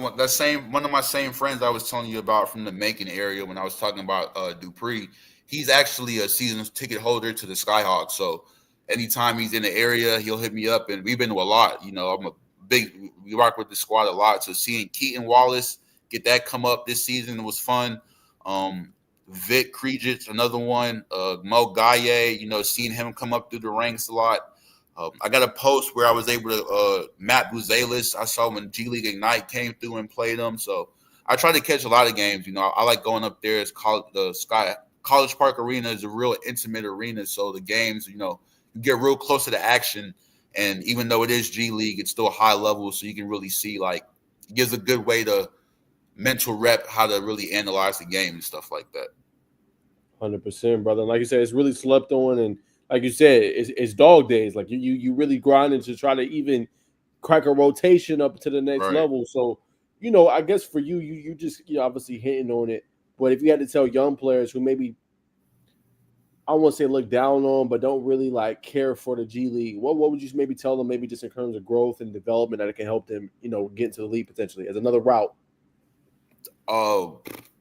one of my same friends I was telling you about from the Macon area when I was talking about Dupree. He's actually a season ticket holder to the Skyhawks. So anytime he's in the area, he'll hit me up, and we've been to a lot. We rock with the squad a lot. So seeing Keaton Wallace get that come up this season was fun. Vic Kregich, another one. Mo Gaye, seeing him come up through the ranks a lot. I got a post where I was able to Matt Buzelis. I saw when G League Ignite came through and played them. So I try to catch a lot of games. I like going up there. College Park Arena is a real intimate arena. So the games, you get real close to the action. And even though it is G League, it's still high level. So you can really see, it gives a good way to mental rep how to really analyze the game and stuff like that. 100%, brother. Like you said, it's really slept on, and like you said, it's dog days. Like you really grinding to try to even crack a rotation up to the next level. So, I guess for you just obviously hitting on it. But if you had to tell young players who maybe, I won't say look down on, but don't really care for the G League, what would you maybe tell them, maybe just in terms of growth and development that it can help them, get into the league potentially as another route?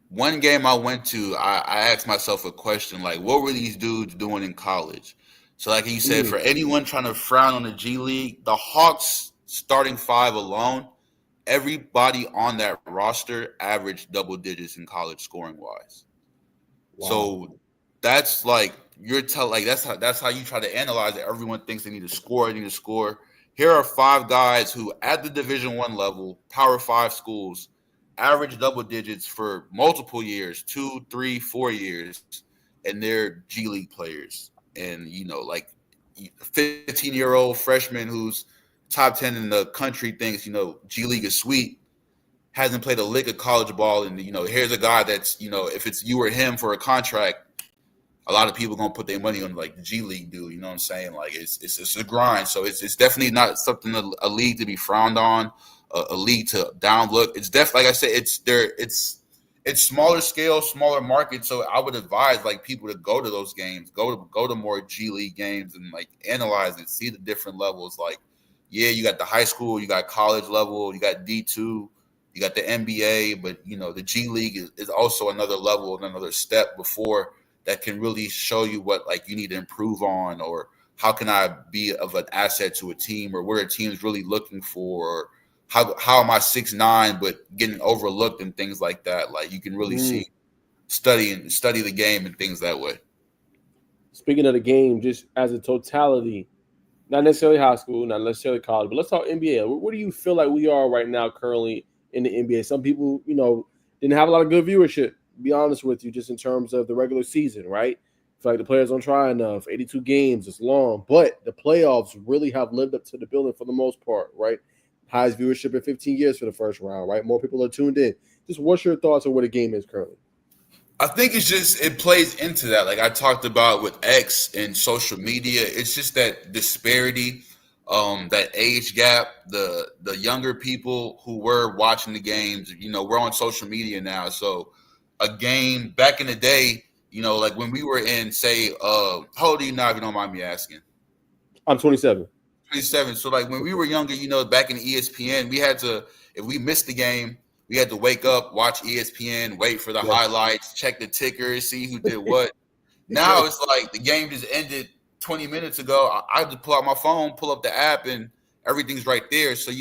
One game I went to, I asked myself a question, what were these dudes doing in college? So like you said, for anyone trying to frown on the G League, the Hawks starting five alone, everybody on that roster averaged double digits in college scoring wise. Wow. So that's that's how you try to analyze it. Everyone thinks they need to score. Here are five guys who at the Division I level, Power 5 schools, average double digits for multiple years, 2, 3, 4 years, and they're G League players. And, 15-year-old freshman who's top 10 in the country thinks, G League is sweet, hasn't played a lick of college ball. And, here's a guy that's, if it's you or him for a contract, a lot of people going to put their money on the G League dude. You know what I'm saying? It's a grind. So it's definitely not something, a league to be frowned on. A league to downlook. It's definitely, like I said, it's smaller scale, smaller market. So I would advise people to go to those games, go to more G League games and analyze it, see the different levels. You got the high school, you got college level, you got D2, you got the NBA, but the G League is also another level and another step before that can really show you what you need to improve on, or how can I be of an asset to a team, or where a team is really looking for, or how am I 6'9" but getting overlooked and things like that. You can really study the game and things that way. Speaking of the game, just as a totality, not necessarily high school, not necessarily college, but let's talk NBA. Where do you feel like we are right now currently in the NBA? Some people, didn't have a lot of good viewership, to be honest with you, just in terms of the regular season, right? I feel like the players don't try enough. 82 games, it's long. But the playoffs really have lived up to the billing for the most part, right? Highest viewership in 15 years for the first round, right? More people are tuned in. Just what's your thoughts on where the game is currently? I think it plays into that. I talked about with X and social media, it's just that disparity, that age gap, the younger people who were watching the games, we're on social media now. So a game back in the day, when we were in, say, how old are you now, if you don't mind me asking? I'm 27. 27. So when we were younger, back in ESPN, we had to, if we missed the game, we had to wake up, watch ESPN, wait for the highlights, check the ticker, see who did what. Now it's the game just ended 20 minutes ago. I just pull out my phone, pull up the app, and everything's right there. So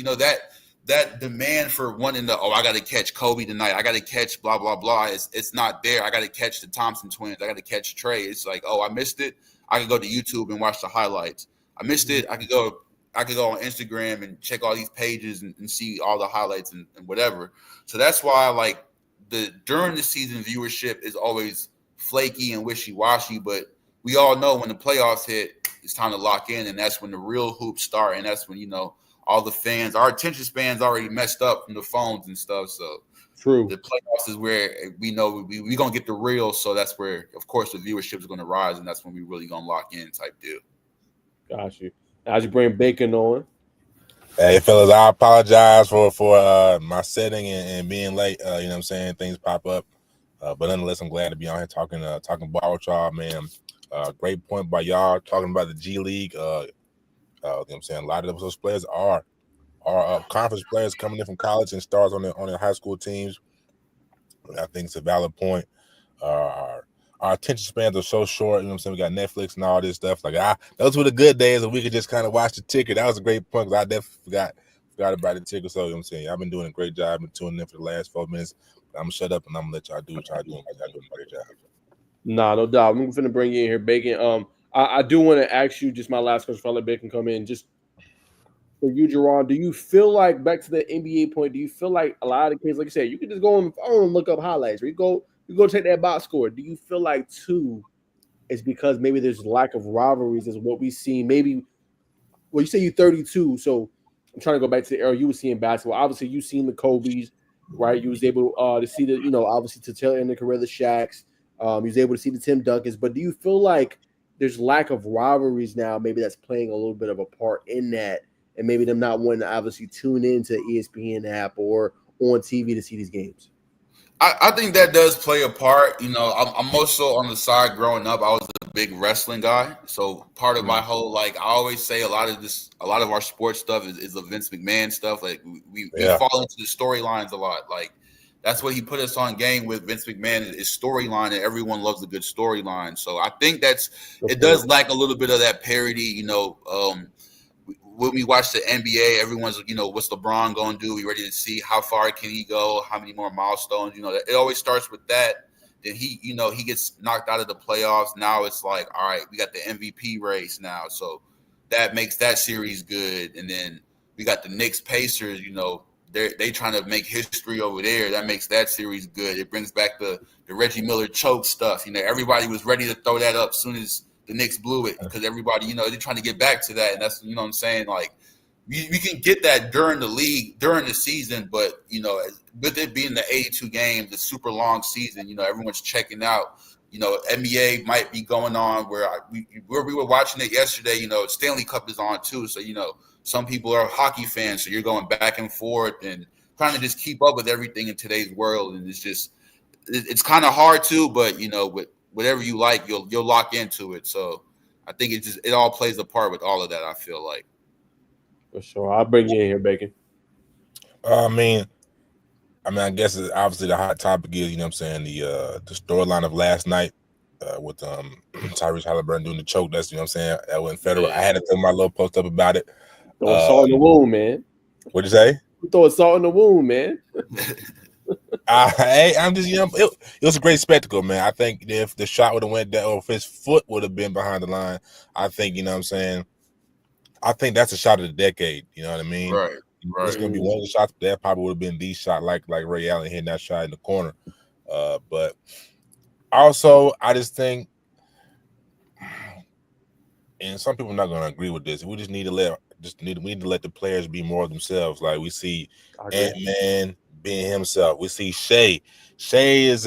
that demand for wanting to, I got to catch Kobe tonight, I got to catch blah blah blah. It's not there. I got to catch the Thompson twins. I got to catch Trey. It's I missed it. I can go to YouTube and watch the highlights. I missed it. I could go on Instagram and check all these pages and see all the highlights and whatever. So that's why during the season viewership is always flaky and wishy-washy, but we all know when the playoffs hit, it's time to lock in, and that's when the real hoops start, and that's when all the fans, our attention span's already messed up from the phones and stuff. So true, the playoffs is where we know we gonna get the real. So that's where, of course, the viewership is gonna rise, and that's when we really gonna lock in type deal. Got you. As you bring Bacon on. Hey, fellas, I apologize for my setting and being late. You know what I'm saying? Things pop up. But nonetheless, I'm glad to be on here talking ball with y'all, man. Great point by y'all talking about the G League. You know what I'm saying? A lot of those players are our conference players coming in from college and stars on the high school teams. I think it's a valid point. Our attention spans are so short. You know what I'm saying? We got Netflix and all this stuff. Like, those were the good days, and we could just kind of watch the ticker. That was a great point. I definitely forgot about the ticker. So, you know what I'm saying? I've been doing a great job. I've been tuning in for the last 4 minutes. I'm going to shut up, and I'm going to let y'all do what y'all doing, because y'all doing a great job. Nah, no doubt. I'm finna bring you in here, Bacon. I do want to ask you just my last question before I let Bacon come in. Just for you, Jerron, do you feel like, back to the NBA point, do you feel like a lot of the kids, like you said, you can just go on the phone and look up highlights, or you go take that box score. Do you feel like too it's because maybe there's lack of rivalries as what we see? Maybe, well, you say you're 32, so I'm trying to go back to the era you were seeing basketball. Obviously, you've seen the Kobe's, right? You was able to see the, obviously to tail end the career of the Shaqs. You was able to see the Tim Duncans. But do you feel like there's lack of rivalries now? Maybe that's playing a little bit of a part in that, and maybe them not wanting to obviously tune into ESPN app or on TV to see these games. I think that does play a part. I'm also on the side growing up. I was a big wrestling guy, so part of my whole, like, I always say a lot of our sports stuff is the Vince McMahon stuff. Like we fall into the storylines a lot. Like that's what he put us on game with. Vince McMahon is storyline, and everyone loves a good storyline. So I think it does lack a little bit of that parody. When we watch the NBA, everyone's, what's LeBron going to do? We ready to see how far can he go? How many more milestones? It always starts with that. Then he gets knocked out of the playoffs. Now it's like, all right, we got the MVP race now. So that makes that series good. And then we got the Knicks Pacers, they trying to make history over there. That makes that series good. It brings back the Reggie Miller choke stuff. Everybody was ready to throw that up as soon as the Knicks blew it, because everybody, they're trying to get back to that. And that's, what I'm saying? Like, we can get that during the league, during the season, but, with it being the 82 games, the super long season, everyone's checking out. NBA might be going on where we were watching it yesterday, Stanley Cup is on too. So, some people are hockey fans, so you're going back and forth and trying to just keep up with everything in today's world. And it's kind of hard to, but, with whatever you like, you'll lock into it. So I think it all plays a part with all of that, I feel like. For sure. I'll bring you in here, Bacon. I mean, I guess obviously the hot topic is, the storyline of last night with Tyrese Halliburton doing the choke. That's, that went federal. Yeah. I had to throw my little post up about it. Throw salt in the wound, man. What'd you say? Throw salt in the wound, man. I'm just, it was a great spectacle, man. I think if the shot would have went down, or if his foot would have been behind the line, I think, I think that's a shot of the decade. You know what I mean? Right. It's gonna be one of the shots that probably would have been the shot, like Ray Allen hitting that shot in the corner. But also, I just think, and some people are not gonna agree with this, we just need to let the players be more themselves. Like we see Ant-Man being himself. We see Shea. Shea is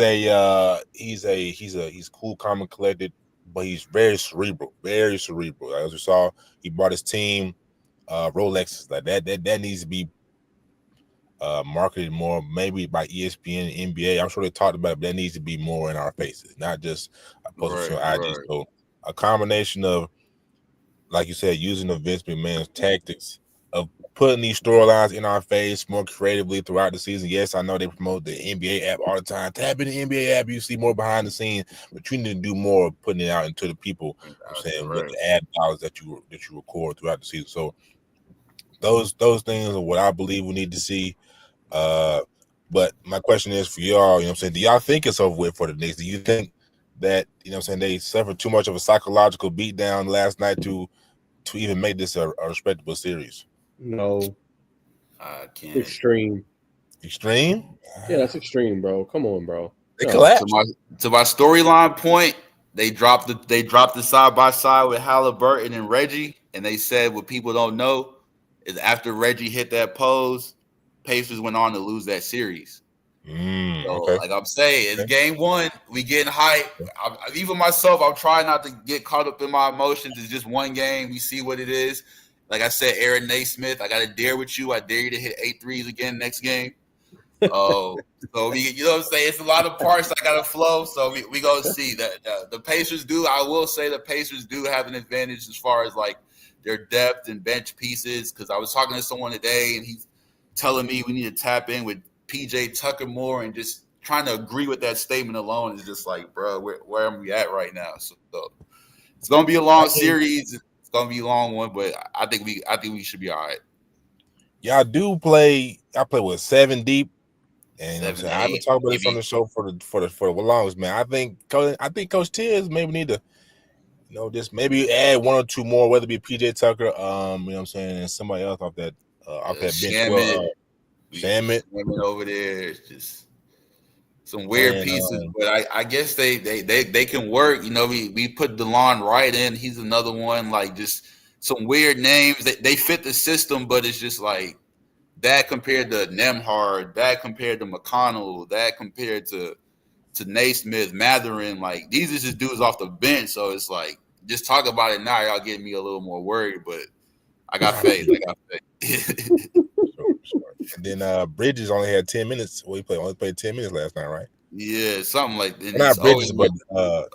he's cool, calm, and collected, but he's very cerebral. As we saw, he brought his team Rolexes. Like that needs to be marketed more, maybe by ESPN and NBA. I'm sure they talked about it, but that needs to be more in our faces, not just posted on IG. Right. So a combination of, like you said, using the Vince McMahon's tactics of putting these storylines in our face more creatively throughout the season. Yes, I know they promote the NBA app all the time. Tap in the NBA app, you see more behind the scenes, but you need to do more of putting it out into the people. With the ad dollars that you record throughout the season. So those things are what I believe we need to see. But my question is for y'all, do y'all think it's over with for the Knicks? Do you think that, they suffered too much of a psychological beatdown last night to even make this a respectable series? No. I can't. Extreme? Yeah, that's extreme, bro. Come on, bro. They collapsed. To my storyline point, they dropped the side by side with Halliburton and Reggie, and they said what people don't know is after Reggie hit that pose, Pacers went on to lose that series. So, like I'm saying, it's game one. We getting hype. Even myself, I'm trying not to get caught up in my emotions. It's just one game. We see what it is. Like I said, Aaron Naismith, I got to dare with you. I dare you to hit 8 threes again next game. So we, what I'm saying? It's a lot of parts that got to flow. So we go see that the Pacers do. I will say the Pacers do have an advantage as far as like their depth and bench pieces. Because I was talking to someone today, and he's telling me we need to tap in with PJ Tucker more, and just trying to agree with that statement alone is just like, bro, where am we at right now? So it's gonna be a long series. It's gonna be a long one, but I think we should be all right. Yeah, I play with 7 deep. And you know what I'm 7, saying? I've been 8, talking about maybe. this on the show for the longest, man. I think Coach Tiz maybe need to, just maybe add 1 or 2 more, whether it be PJ Tucker, you know what I'm saying, and somebody else off that bench. Well, Shamit over there. It's just some weird playing, pieces, but I guess they can work. We put DeLon Wright in. He's another one. Like, just some weird names. They fit the system, but it's just like that compared to Nemhard, that compared to McConnell, that compared to Naismith, Matherin. Like, these are just dudes off the bench. So it's like, just talk about it now. Y'all getting me a little more worried, but I got faith. And then Bridges only had 10 minutes. Well, he only played 10 minutes last night, right? Yeah, something like that. Not Bridges, but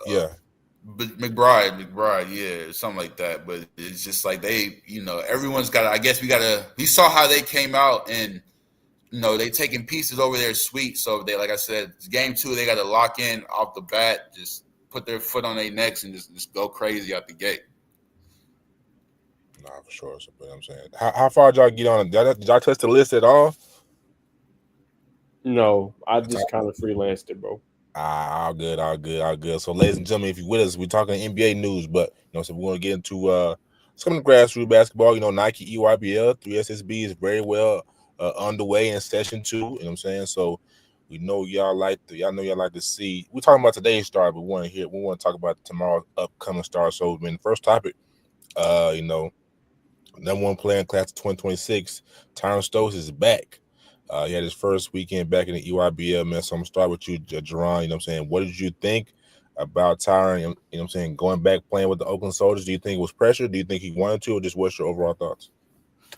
yeah. But McBride, yeah, something like that. But it's just like everyone's got to, I guess we saw how they came out, and they taking pieces over there sweet. So they, like I said, it's game 2, they got to lock in off the bat, just put their foot on their necks and just go crazy out the gate. Nah, for sure. So, but I'm saying, how far did y'all get on? Did y'all touch the list at all? No, I just kind of freelanced it, bro. All good. So, ladies and gentlemen, if you're with us, we're talking NBA news, but so we're going to get into some of the grassroots basketball. Nike EYBL 3SSB is very well underway in session 2. You know what I'm saying? So we know y'all like to see. We're talking about today's star, but we want to talk about tomorrow's upcoming star. So, the first topic, number 1 player in class of 2026, TyranStokesIs is back. He had his first weekend back in the EYBL, man. So I'm going to start with you, Jerron. You know what I'm saying? What did you think about Tyron, you know what I'm saying, going back playing with the Oakland Soldiers? Do you think it was pressure? Do you think he wanted to, or just what's your overall thoughts?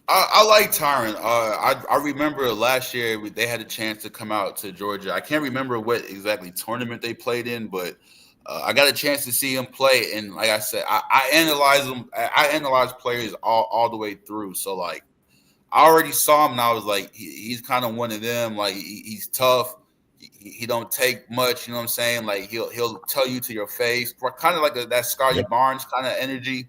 I like Tyron. I remember last year they had a chance to come out to Georgia. I can't remember what exactly tournament they played in, but I got a chance to see him play. And like I said, I analyze them. I analyze players all the way through. So, like, I already saw him, and I was like, he's kind of one of them. Like, he's tough. He don't take much. You know what I'm saying? Like, he'll tell you to your face, kind of like that Scotty Barnes kind of energy,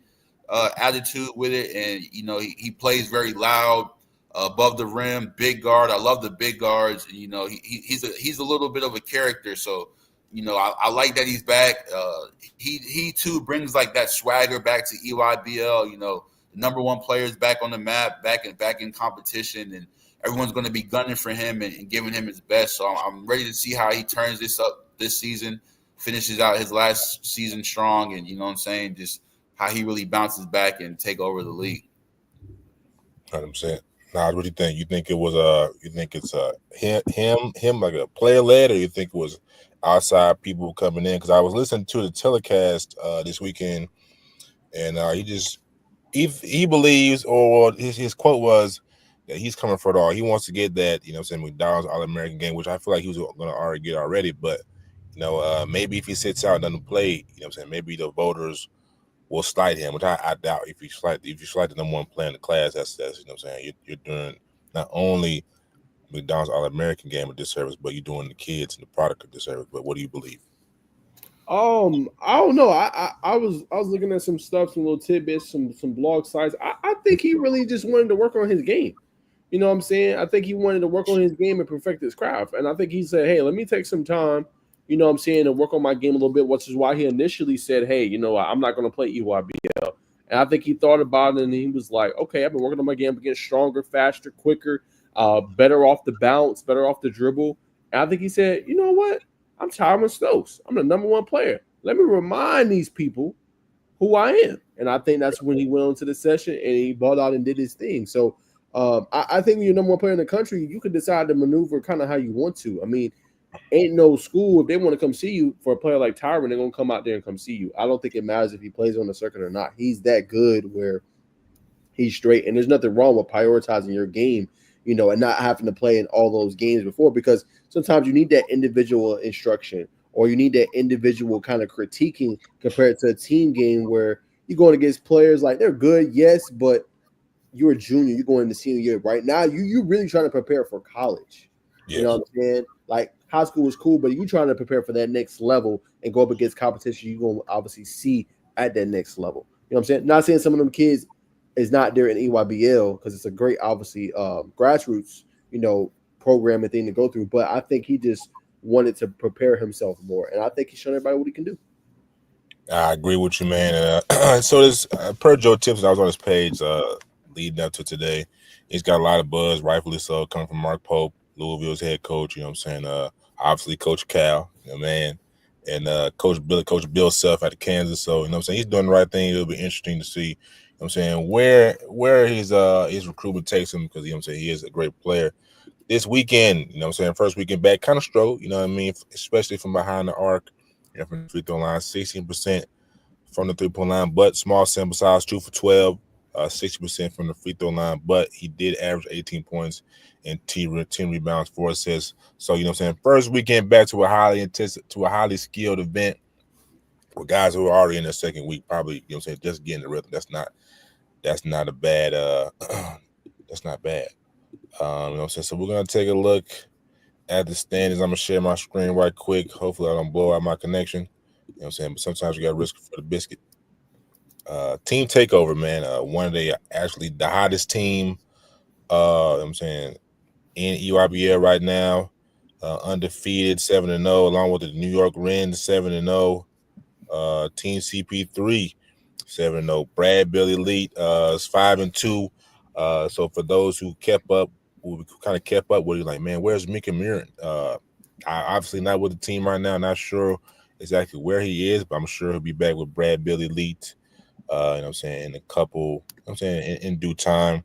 attitude with it. And he plays very loud, above the rim, big guard. I love the big guards. And, he's a little bit of a character. So, I like that he's back. He too brings like that swagger back to EYBL. Number 1 players back on the map, back in competition, and everyone's going to be gunning for him and giving him his best. So I'm ready to see how he turns this up this season, finishes out his last season strong, and just how he really bounces back and take over the league. 100%. Nah, what do you think? You think it was you think it's him like a player led, or you think it was outside people coming in? Because I was listening to the telecast this weekend, and he believes, or his quote was that he's coming for it all. He wants to get that, McDonald's All-American game, which I feel like he was going to already get already. But, maybe if he sits out and doesn't play, maybe the voters will slight him, which I doubt. If you slight the number 1 player in the class, that's you're doing not only McDonald's All-American game a disservice, but you're doing the kids and the product a disservice. But what do you believe? I don't know. I was looking at some stuff, some little tidbits, some blog sites. I think he really just wanted to work on his game. You know what I'm saying? I think he wanted to work on his game and perfect his craft. And I think he said, hey, let me take some time, you know what I'm saying, to work on my game a little bit, which is why he initially said, hey, I'm not going to play EYBL. And I think he thought about it, and he was like, okay, I've been working on my game, I'm getting stronger, faster, quicker, better off the bounce, better off the dribble. And I think he said, you know what? I'm TyranStokes. I'm the number 1 player. Let me remind these people who I am. And I think that's when he went on to the session and he balled out and did his thing. So I think when you're number 1 player in the country, you can decide to maneuver kind of how you want to. I mean, ain't no school. If they want to come see you for a player like Tyron, they're going to come out there and come see you. I don't think it matters if he plays on the circuit or not. He's that good where he's straight. And there's nothing wrong with prioritizing your game, and not having to play in all those games before, because sometimes you need that individual instruction, or you need that individual kind of critiquing compared to a team game where, you're going against players like they're good, yes, but you're a junior, you're going into senior year right now. You really trying to prepare for college. Yes. You know what I'm saying? Like high school is cool, but you trying to prepare for that next level and go up against competition you're going to obviously see at that next level. You know what I'm saying? Not saying some of them kids is not there in EYBL because it's a great, obviously, grassroots, program and thing to go through. But I think he just wanted to prepare himself more, and I think he's showing everybody what he can do. I agree with you, man. So this per Joe Tips, I was on his page leading up to today. He's got a lot of buzz, rightfully so, coming from Mark Pope, Louisville's head coach. You know what I'm saying? Obviously, Coach Cal, man, and Coach Bill Self out of Kansas. So you know what I'm saying? He's doing the right thing. It'll be interesting to see. You know what I'm saying where his recruitment takes him because you know what I'm saying he is a great player. This weekend, you know what I'm saying, first weekend back, kind of struggled, you know what I mean, especially from behind the arc, from the free throw line, 16% from the three-point line, but small sample size, 2 for 12, 60% from the free throw line, but he did average 18 points and 10 rebounds, 4 assists. So, you know what I'm saying, first weekend back to a highly skilled event with guys who are already in their second week, probably, you know what I'm saying, just getting the rhythm. That's not a bad, that's not bad. You know what I'm saying? So we're going to take a look at the standings. I'm going to share my screen right quick. Hopefully I don't blow out my connection. You know what I'm saying? But sometimes you got to risk for the biscuit. Team takeover, man. One of the hottest team, you know what I'm saying, in EYBL right now. Undefeated, 7-0, along with the New York Rens, 7-0. Team CP3, 7-0. Brad Bill Elite is 5-2. So for those who kind of kept up with it, like, man, where's Mika Murin? Obviously not with the team right now. Not sure exactly where he is, but I'm sure he'll be back with Brad Bill Elite. You know what I'm saying, in a couple, you know what I'm saying, in due time.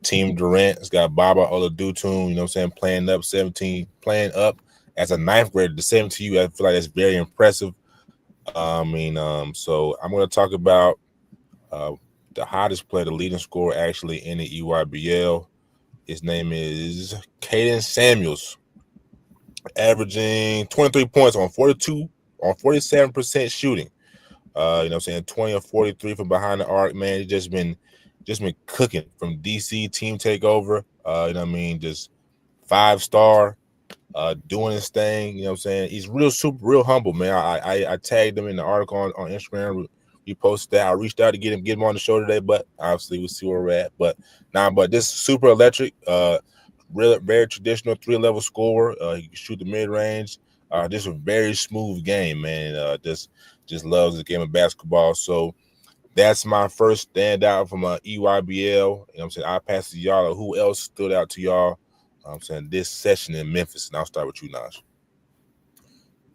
Team Durant has got Baba Oladutun, you know what I'm saying, playing up as a ninth grader to 17. I feel like that's very impressive. So I'm going to talk about the hottest player, the leading scorer actually in the EYBL. His name is Caden Samuels, averaging 23 points on 47% shooting. You know what I'm saying, 20 or 43 from behind the arc, man. He's just been cooking from DC team takeover. You know what I mean, just 5-star, doing his thing. You know what I'm saying? He's real humble, man. I tagged him in the article on Instagram. We posted that. I reached out to get him on the show today, but obviously we'll see where we're at. But this super electric, very traditional 3-level scorer. He can shoot the mid range. Just a very smooth game, man. Just loves the game of basketball. So that's my first standout from EYBL. You know what I'm saying? I'll pass it to y'all. Who else stood out to y'all? I'm saying this session in Memphis, and I'll start with you, Naj.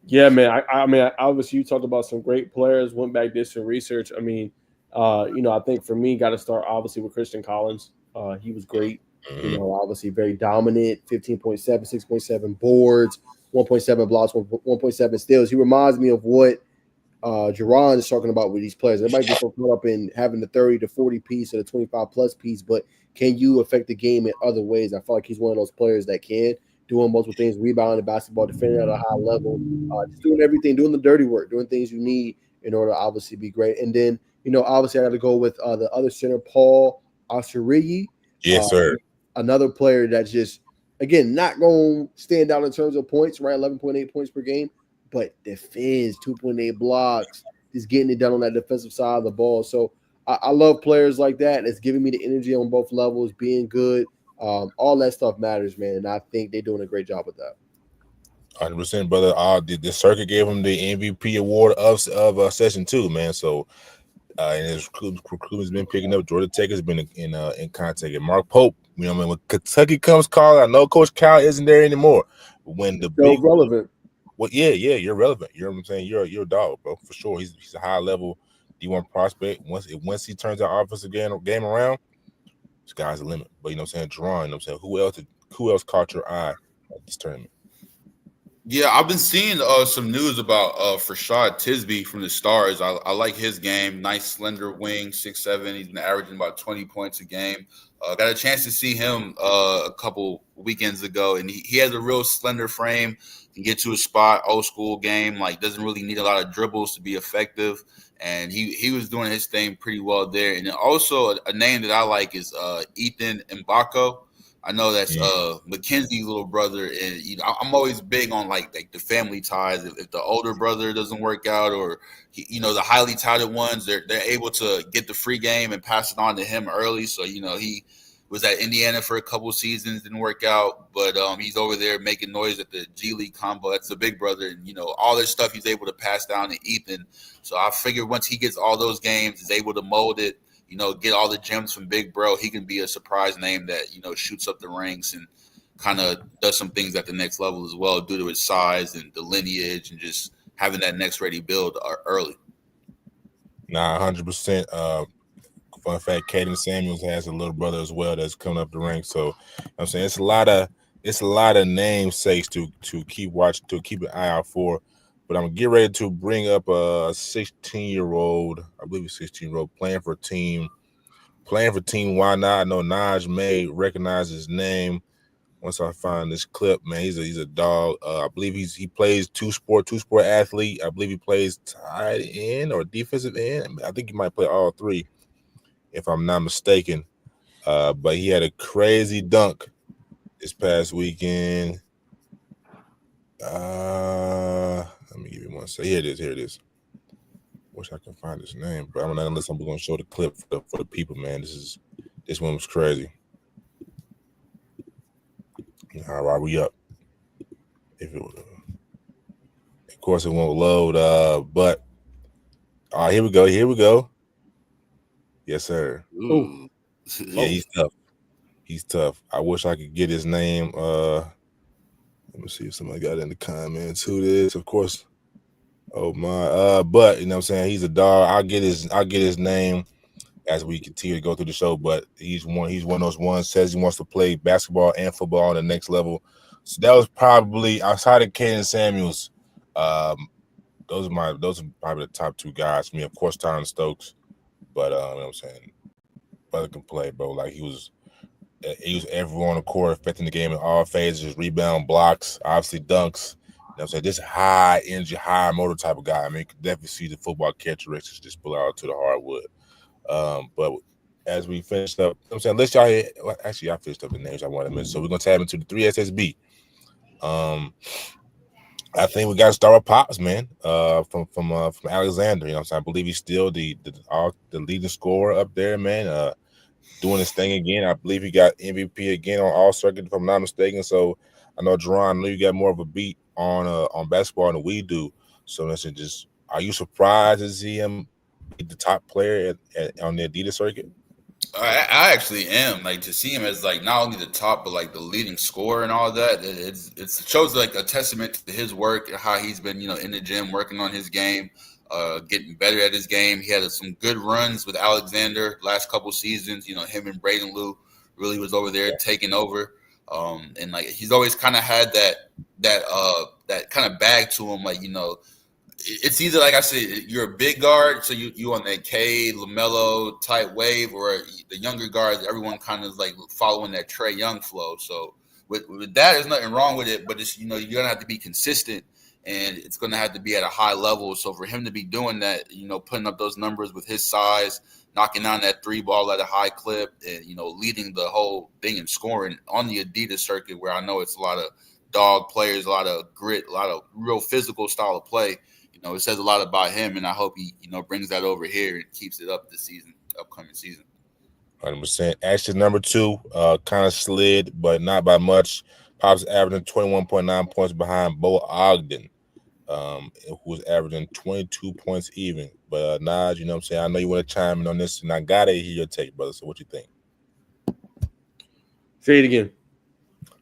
Yeah, man. I mean, obviously you talked about some great players. Went back, did some research. I mean, I think for me, got to start obviously with Christian Collins. He was great. Mm-hmm. Obviously very dominant. 15.7, 6.7 boards, 1.7 blocks, 1.7 steals. He reminds me of what Jerron is talking about with these players. Everybody gets so caught up in having the 30 to 40 piece or the 25 plus piece, but can you affect the game in other ways? I feel like he's one of those players that can, doing multiple things, rebounding, basketball, defending at a high level, just doing everything, doing the dirty work, doing things you need in order to obviously be great. And then, obviously I got to go with the other center, Paul Osiriyi. Yes, sir. Another player that's just, again, not going to stand out in terms of points, right? 11.8 points per game, but defends, 2.8 blocks, just getting it done on that defensive side of the ball. So I love players like that. It's giving me the energy on both levels, being good. All that stuff matters, man. And I think they're doing a great job with that. 100%, brother. The circuit gave him the MVP award of session 2, man. So and his recruitment's been picking up. Georgia Tech has been in contact. And Mark Pope, you know, when Kentucky comes calling, I know Coach Cal isn't there anymore. But when the big relevant. Well, yeah, you're relevant. You know what I'm saying? You're a dog, bro, for sure. He's a high level D1 prospect. Once he turns our offensive game around, sky's the limit. But you know what I'm saying, Jerron, you know what I'm saying, who else caught your eye at this tournament? Yeah, I've been seeing some news about Rashad Tisby from the Stars. I like his game. Nice slender wing, 6'7". He's been averaging about 20 points a game. Got a chance to see him a couple weekends ago, and he has a real slender frame. Can get to a spot, old school game. Like doesn't really need a lot of dribbles to be effective. And he was doing his thing pretty well there. And then also a name that I like is Ethan Mbako. I know that's Mackenzie's little brother, and I'm always big on like the family ties. If the older brother doesn't work out, or the highly touted ones, they're able to get the free game and pass it on to him early. So he was at Indiana for a couple seasons, didn't work out, but he's over there making noise at the G League combo. That's the big brother, and all this stuff he's able to pass down to Ethan. So I figured once he gets all those games, is able to mold it. Get all the gems from Big Bro. He can be a surprise name that, shoots up the ranks and kind of does some things at the next level as well due to his size and the lineage and just having that next ready build early. Nah, 100%. Fun fact, Caden Samuels has a little brother as well that's coming up the ranks. So I'm saying it's a lot of namesakes to keep watching, to keep an eye out for. But I'm gonna get ready to bring up a 16-year-old, I believe he's 16-year-old, playing for team. Why not? I know Naj may recognize his name once I find this clip. Man, he's a dog. I believe he plays two-sport athlete. I believe he plays tight end or defensive end. I think he might play all three, if I'm not mistaken. But he had a crazy dunk this past weekend. Let me give you one second. Here it is. Wish I could find his name, but I'm not unless I'm going to show the clip for the people, man. This one was crazy. All right, we up. Of course, it won't load. But here we go. Yes, sir. Ooh. Yeah, he's tough. I wish I could get his name. Let me see if somebody got it in the comments who it is. Of course. Oh my. But you know what I'm saying, he's a dog. I'll get his name as we continue to go through the show. But he's one of those ones, says he wants to play basketball and football on the next level. So that was probably outside of Caden Samuels. Those are probably the top two guys for me. Of course, Tyron Stokes. But you know what I'm saying, brother can play, bro. Like he was everywhere on the court, affecting the game in all phases, rebound, blocks, obviously dunks. You know what I'm saying? This high energy, high motor type of guy. I mean, you can definitely see the football characteristics just pull out to the hardwood. But as we finish up, you know what I'm saying, let's y'all hear, well, actually, I finished up the names I wanted to mention. So we're going to tab into the 3SSB. I think we got to start with Pops, man, from Alexander. You know what I'm saying? I believe he's still the leading scorer up there, man. Doing his thing again. I believe he got MVP again on all circuit, if I'm not mistaken. So I know, Jerron, I know you got more of a beat on basketball than we do. So listen, just are you surprised to see him be the top player on the Adidas circuit? I actually am, like, to see him as like not only the top but like the leading scorer and all that. It shows like a testament to his work and how he's been in the gym working on his game, getting better at his game. He had some good runs with Alexander last couple seasons. Him and Braden Lou really was over there taking over, and like he's always kind of had that kind of bag to him, like it's either, like I said, you're a big guard, so you on that K, LaMelo type wave, or the younger guards, everyone kind of like following that Trae Young flow. So with that, there's nothing wrong with it, but it's you're gonna have to be consistent, and it's gonna have to be at a high level. So for him to be doing that, putting up those numbers with his size, knocking down that three ball at a high clip, and leading the whole thing in scoring on the Adidas circuit, where I know it's a lot of dog players, a lot of grit, a lot of real physical style of play. It says a lot about him, and I hope he, brings that over here and keeps it up this upcoming season. 100%. Action number 2, kind of slid, but not by much. Pops averaging 21.9 points behind Bo Ogden, who was averaging 22 points even. But Naj, you know what I'm saying? I know you want to chime in on this, and I gotta hear your take, brother. So what you think? Say it again.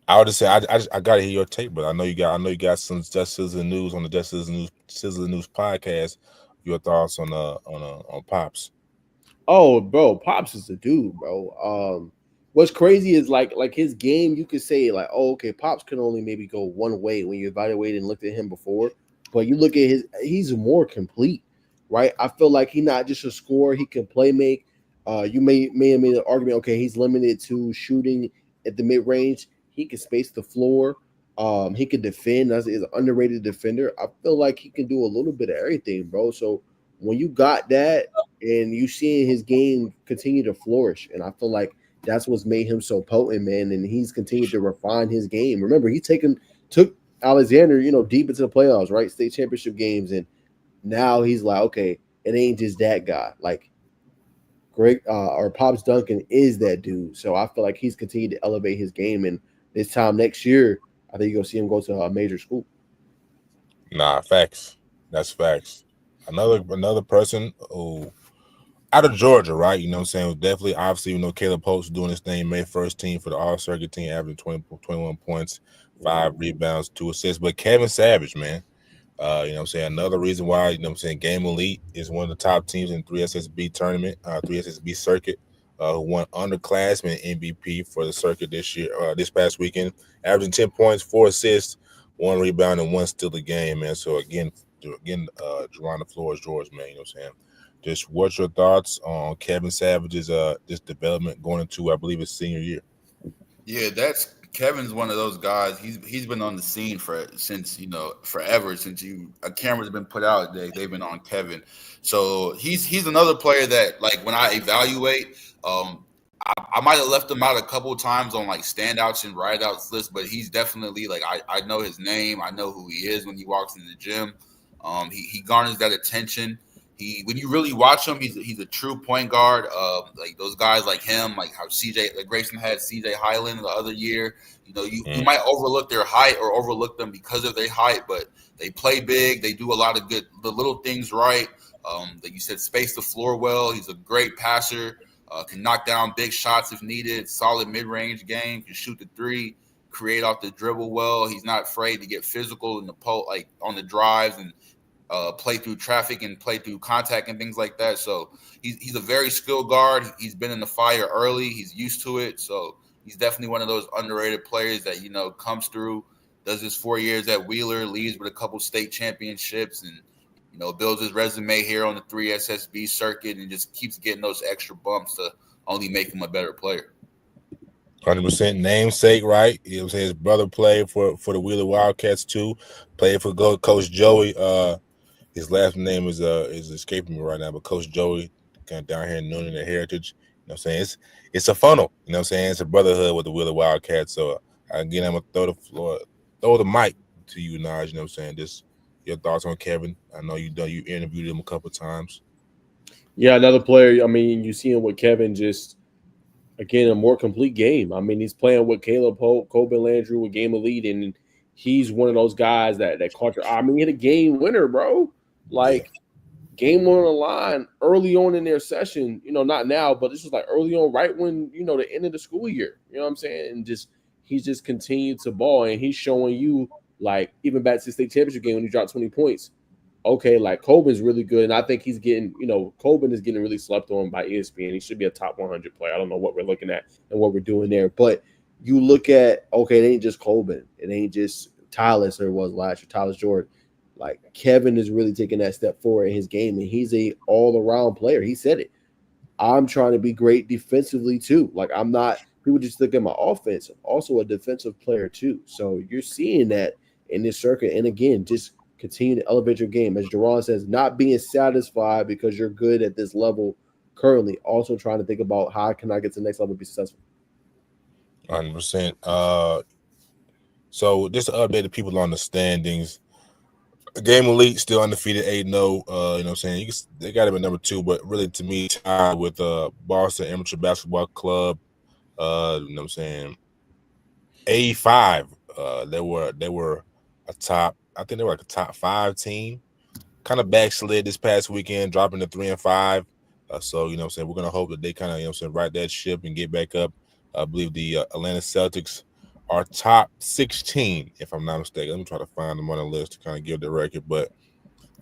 I would just say I gotta hear your take, but I know you got some Just Sizzling News on the Just Sizzling News podcast. Your thoughts on Pops? Oh, bro, Pops is the dude, bro. What's crazy is like his game. You could say like, oh, okay, Pops can only maybe go one way when you evaluate and looked at him before, but you look at he's more complete, right? I feel like he's not just a scorer; he can play make. You may have made an argument. Okay, he's limited to shooting at the mid range. He can space the floor. He can defend. As an underrated defender, I feel like he can do a little bit of everything, bro. So when you got that, and you seeing his game continue to flourish, and I feel like that's what's made him so potent, man. And he's continued to refine his game. Remember, took Alexander, deep into the playoffs, right? State championship games, and now he's like, okay, it ain't just that guy. Like Greg or Pops Duncan is that dude. So I feel like he's continued to elevate his game, and this time next year, I think you're gonna see him go to a major school. Nah, facts. That's facts. Another person who out of Georgia, right? You know what I'm saying? Definitely, obviously, Caleb Holt's doing his thing, made first team for the All-Circuit team, averaging 21 points, 5 rebounds, 2 assists. But Kevin Savage, man, you know what I'm saying? Another reason why, Game Elite is one of the top teams in 3SSB tournament, 3SSB circuit, who won underclassmen MVP for the circuit this past weekend, averaging 10 points, 4 assists, 1 rebound, and 1 steal a game, man. So again, Jerron, the floor is yours, man. You know what I'm saying? Just what's your thoughts on Kevin Savage's this development going into, I believe, his senior year? Yeah, that's Kevin's one of those guys. He's been on the scene since forever. Since a camera's been put out, they've been on Kevin. So he's another player that, like, when I evaluate, I might have left him out a couple of times on like standouts and rideouts list, but he's definitely like I know his name. I know who he is when he walks in the gym. He garners that attention. When you really watch him, he's a true point guard. Like those guys like him, like how Grayson had CJ Highland the other year. You might overlook their height or overlook them because of their height, but they play big. They do a lot of the little things right. Like you said, space the floor well. He's a great passer. Can knock down big shots if needed. Solid mid-range game. Can shoot the three. Create off the dribble well. He's not afraid to get physical in the like on the drives and play through traffic and play through contact and things like that. So he's a very skilled guard. He's been in the fire early. He's used to it. So he's definitely one of those underrated players that, comes through, does his 4 years at Wheeler, leaves with a couple state championships, and, builds his resume here on the 3SSB circuit and just keeps getting those extra bumps to only make him a better player. 100% namesake, right? His brother played for the Wheeler Wildcats too. Played for Coach Joey. His last name is escaping me right now, but Coach Joey, kind of down here in Noonan at Heritage. You know what I'm saying? It's a funnel. You know what I'm saying? It's a brotherhood with the Wheeler Wildcats. So again, I'm gonna throw the mic to you, Naj. You know what I'm saying? Just your thoughts on Kevin. I know you interviewed him a couple of times. Yeah, another player. I mean, you see him with Kevin, just again a more complete game. I mean, he's playing with Caleb Hope, Kobe Landry with Game Elite, and he's one of those guys that caught your eye. I mean, he hit a game winner, bro. Like game on the line early on in their session. Not now, but this was like early on, right when the end of the school year. You know what I'm saying? And he's just continued to ball, and he's showing you, like, even back to the state championship game when he dropped 20 points. Okay, like Coben's really good, and I think he's getting, Coben is getting really slept on by ESPN. He should be a top 100 player. I don't know what we're looking at and what we're doing there, but you look at, okay, it ain't just Coben, it ain't just Tyler, or it was last year, Tyler Jordan. Like Kevin is really taking that step forward in his game, and he's a all-around player. He said it. I'm trying to be great defensively too. Like I'm not. People just look at my offense. I'm also a defensive player too. So you're seeing that in this circuit, and again, just continue to elevate your game. As Jerron says, not being satisfied because you're good at this level currently. Also trying to think about how can I get to the next level and be successful. 100%. So just to update the people on the standings. Game Elite still undefeated 8-0. You know what I'm saying? They got him at number 2, but really to me tied with Boston Amateur Basketball Club. You know what I'm saying? 85. They were a top. I think they were like a top 5 team. Kind of backslid this past weekend, dropping to 3-5. So you know what I'm saying, we're gonna hope that they kind of right that ship and get back up. I believe the Atlanta Celtics are top 16, if I'm not mistaken. Let me try to find them on the list to kind of give the record, but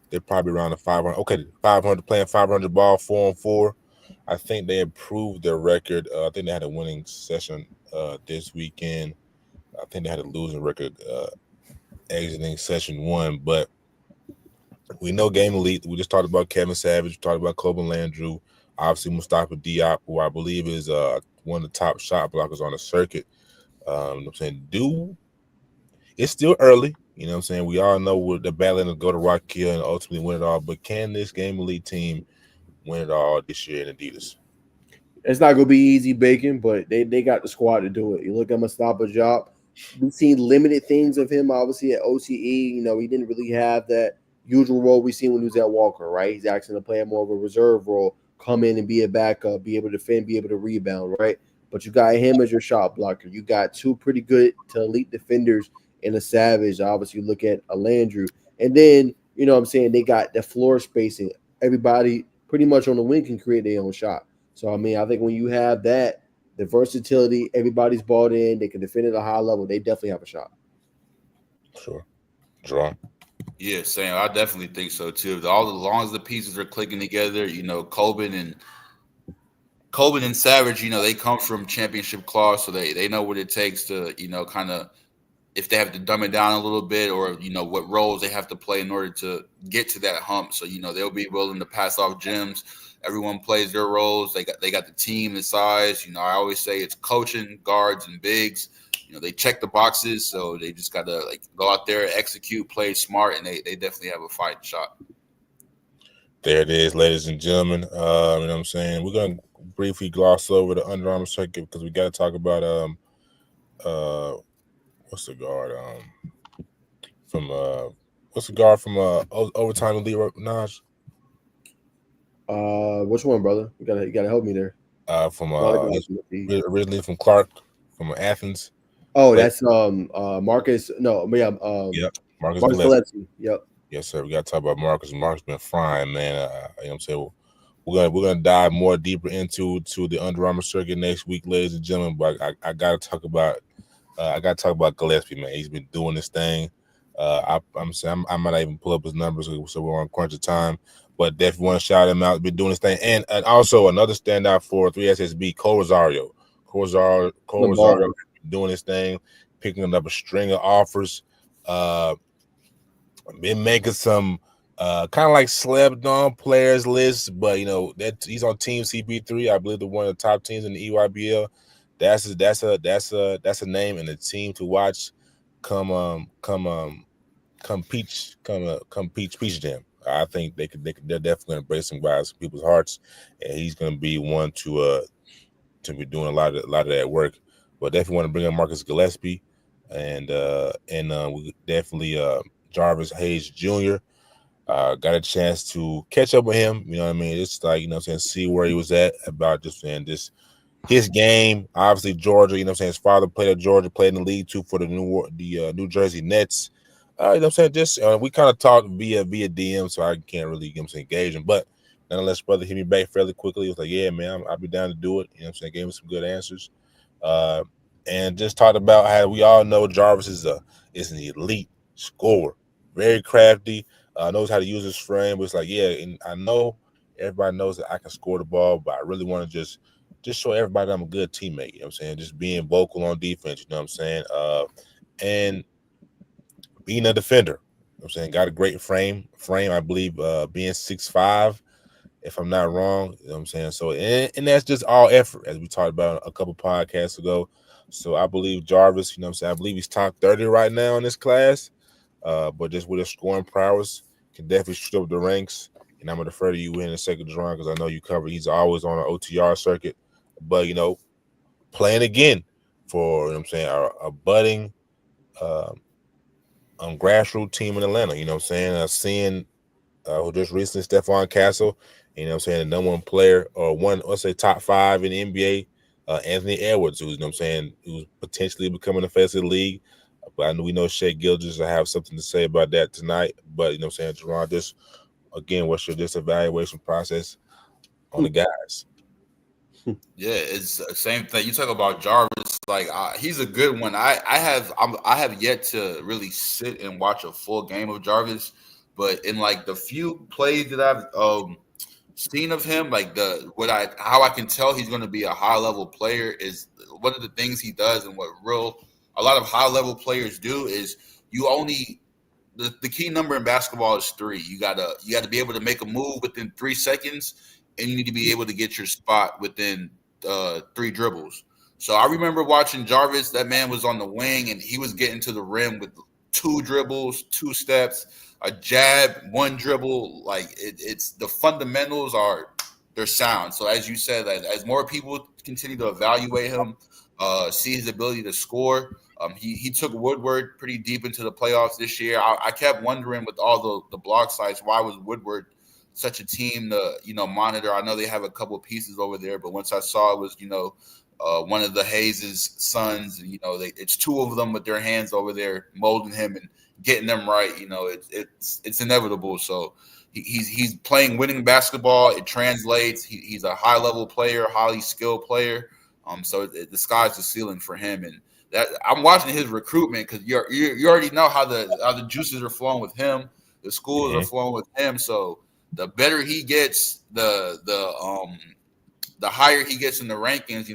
they're probably around the 500. Okay, 500 playing 500 ball 4-on-4. I think they improved their record. I think they had a winning session this weekend. I think they had a losing record exiting session one, but we know Game Elite. We just talked about Kevin Savage. We talked about Coben Landrew. Obviously, Mustafa Diop, who I believe is one of the top shot blockers on the circuit. I'm saying, it's still early. You know what I'm saying? We all know we're the battling to go to Rock Hill and ultimately win it all. But can this Game Elite team win it all this year in Adidas? It's not gonna be easy, Bacon, but they got the squad to do it. You look at Mustafa Job. We've seen limited things of him, obviously at OCE. You know, he didn't really have that usual role we seen when he was at Walker, right? He's asking to play more of a reserve role, come in and be a backup, be able to defend, be able to rebound, right? But you got him as your shot blocker. You got two pretty good to elite defenders in a Savage. Obviously, you look at a Landrew. And then, you know what I'm saying, they got the floor spacing. Everybody pretty much on the wing can create their own shot. So, I mean, I think when you have that, the versatility, everybody's bought in, they can defend at a high level, they definitely have a shot. Sure. Draw. Yeah, Sam, I definitely think so too. As long as the pieces are clicking together, you know, Coben and Savage, you know, they come from championship class, so they know what it takes to, you know, kind of if they have to dumb it down a little bit, or you know what roles they have to play in order to get to that hump. So you know they'll be willing to pass off gems. Everyone plays their roles. They got the team, the size. You know, I always say it's coaching, guards, and bigs. You know, they check the boxes, so they just got to like go out there, execute, play smart, and they definitely have a fighting shot. There it is, ladies and gentlemen. You know what I'm saying? We're gonna briefly gloss over the Under Armour circuit because we got to talk about what's the guard from Overtime Elite Naj? Which one, brother? You gotta help me there. From originally from Clark, from Athens. Oh, that's Marcus. No, yeah, Yep, Marcus Gillespie. Yep. Yes, sir. We got to talk about Marcus. Marcus been frying, man. You know what I'm saying? We're gonna dive more deeper into the Under Armour circuit next week, ladies and gentlemen. But I gotta talk about Gillespie, man. He's been doing this thing. I'm saying I might not even pull up his numbers, so we're on crunch of time. But definitely want to shout him out. Been doing this thing, and also another standout for 3SSB, Cole Rosario. Cole Rosario doing this thing, picking up a string of offers. Been making some kind of like slept on players lists, but you know that he's on Team CP3. I believe they're one of the top teams in the EYBL. That's a name and a team to watch. Come Peach Jam. I think they're definitely gonna break some guys, people's hearts, and he's gonna be one to be doing a lot of that work. But definitely want to bring up Marcus Gillespie, and we definitely Jarvis Hayes Jr. Got a chance to catch up with him. You know what I mean? It's like, you know what I'm saying, see where he was at about just saying this his game. Obviously, Georgia, you know what I'm saying, his father played at Georgia, played in the league too for the New Jersey Nets. You know what I'm saying? Just we kind of talked via DM, so I can't really, you know what I'm saying, engage him. But nonetheless, brother hit me back fairly quickly. He was like, yeah, man, I'll be down to do it. You know what I'm saying? Gave him some good answers. And just talked about how we all know Jarvis is an elite scorer, very crafty, knows how to use his frame. But it's like, yeah, and I know everybody knows that I can score the ball, but I really want to just show everybody that I'm a good teammate. You know what I'm saying? Just being vocal on defense. You know what I'm saying? And being a defender. You know what I'm saying? Got a great frame. I believe being 6'5", if I'm not wrong. You know what I'm saying? So and that's just all effort, as we talked about a couple podcasts ago. So I believe Jarvis, you know what I'm saying, I believe he's top 30 right now in this class. But just with his scoring prowess, can definitely shoot up the ranks. And I'm going to defer to you in a second, Jerron, because I know you cover. He's always on an OTR circuit. But, you know, playing again for, you know what I'm saying, a budding grassroots team in Atlanta. You know what I'm saying? Seeing who just recently Stephon Castle, you know what I'm saying, the number one player or one, let's say top 5 in the NBA, Anthony Edwards, who's, you know what I'm saying, who's potentially becoming the face of the league. But I know we know Shea Gilgis will have something to say about that tonight. But, you know what I'm saying, Jerron, just, again, what's your just evaluation process on the guys? Yeah, it's the same thing. You talk about Jarvis, like he's a good one. I have yet to really sit and watch a full game of Jarvis, but in like the few plays that I've seen of him, like how I can tell he's going to be a high level player is one of the things he does, and what a lot of high level players do is you only the key number in basketball is 3. You gotta be able to make a move within 3 seconds, and you need to be able to get your spot within 3 dribbles. So I remember watching Jarvis. That man was on the wing, and he was getting to the rim with 2 dribbles, 2 steps, a jab, 1 dribble. Like it's the fundamentals they're sound. So as you said, as more people continue to evaluate him, see his ability to score. He took Woodward pretty deep into the playoffs this year. I kept wondering with all the blog sites, why was Woodward such a team to monitor? I know they have a couple of pieces over there, but once I saw it was one of the Hayes' sons, it's 2 of them with their hands over there molding him and getting them right. It's inevitable. So he's playing winning basketball. It translates. He's a high level player, highly skilled player. So the sky's the ceiling for him, and that I'm watching his recruitment because you already know how the juices are flowing with him, the schools are flowing with him. So the better he gets, the higher he gets in the rankings.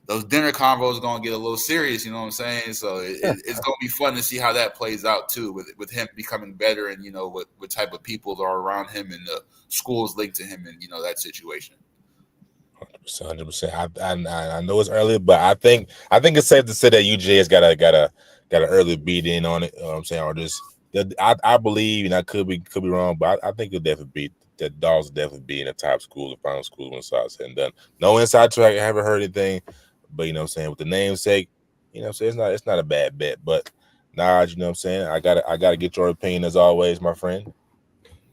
Those dinner convos are gonna get a little serious. You know what I'm saying? So it's gonna be fun to see how that plays out too, with him becoming better, and what type of people are around him and the schools linked to him, and that situation. 100%. I know it's early, but I think it's safe to say that UGA has got an early beat in on it. You know what I'm saying, or just I believe, and I could be wrong, but I think it'll definitely be that Dogs will definitely be in the top school, the final school when it's all said and done. No inside track, I haven't heard anything, but you know what I'm saying, with the namesake, I'm saying it's not a bad bet. But Naj, you know what I'm saying, I gotta get your opinion as always, my friend.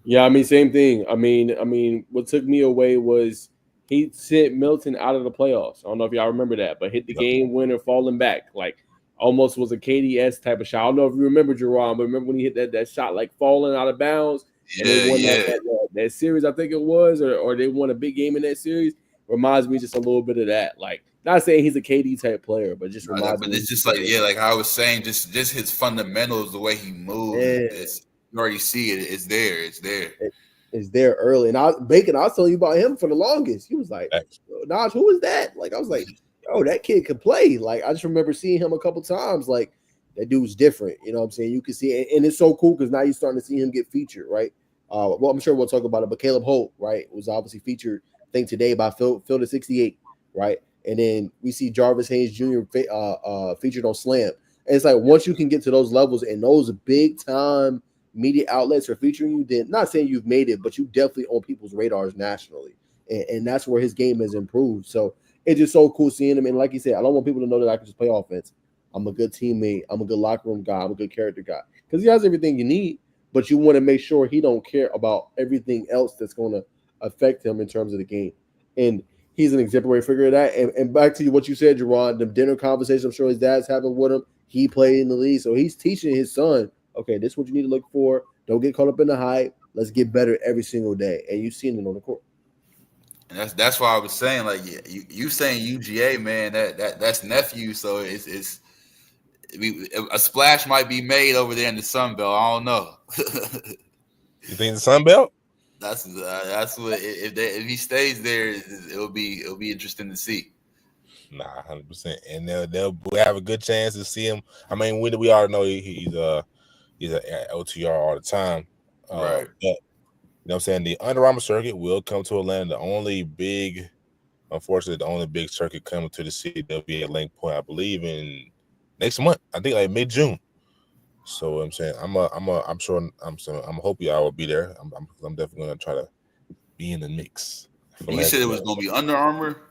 Yeah, I mean, same thing. I mean, what took me away was he sent Milton out of the playoffs. I don't know if y'all remember that, but hit the game winner falling back. Like, almost was a KDS type of shot. I don't know if you remember, Jerron, but remember when he hit that shot, like falling out of bounds? And they won that series, I think it was, or they won a big game in that series. Reminds me just a little bit of that. Like, not saying he's a KD type player, but just reminds me. But it's just like I was saying, just his fundamentals, the way he moves, you already see it. It's there. It's there early. And I was telling you about him for the longest. He was like, Naj, who is that? Like, I was like, oh, that kid could play. Like, I just remember seeing him a couple times. Like, that dude's different. You know what I'm saying? You can see it. And it's so cool because now you're starting to see him get featured, right? Well, I'm sure we'll talk about it, but Caleb Holt, right, was obviously featured, I think, today by Phil to 68, right? And then we see Jarvis Haynes Jr. Featured on Slam. And it's like, once you can get to those levels and those big time media outlets are featuring you, then not saying you've made it, but you definitely on people's radars nationally. And that's where his game has improved. So it's just so cool seeing him. And like you said, I don't want people to know that I can just play offense. I'm a good teammate. I'm a good locker room guy. I'm a good character guy. Because he has everything you need, but you want to make sure he don't care about everything else that's going to affect him in terms of the game. And he's an exemplary figure of that. And back to what you said, Jerron, the dinner conversation I'm sure his dad's having with him. He played in the league. So he's teaching his son, okay, this is what you need to look for. Don't get caught up in the hype. Let's get better every single day. And you've seen it on the court. And that's why I was saying, like, you saying UGA, man, that's nephew. So it's a splash might be made over there in the Sun Belt. I don't know. You think the Sun Belt? That's what if he stays there, it'll be interesting to see. Nah, 100%, and they'll have a good chance to see him. I mean, we already know he's at OTR all the time, right? But, you know what I'm saying, the Under Armour circuit will come to Atlanta. Unfortunately, the only big circuit coming to the city, they'll be at Lake Point, I believe, in next month. I think like mid-June. So I'm saying I'm hoping y'all will be there. I'm definitely gonna try to be in the mix. You said it was gonna be Under Armour.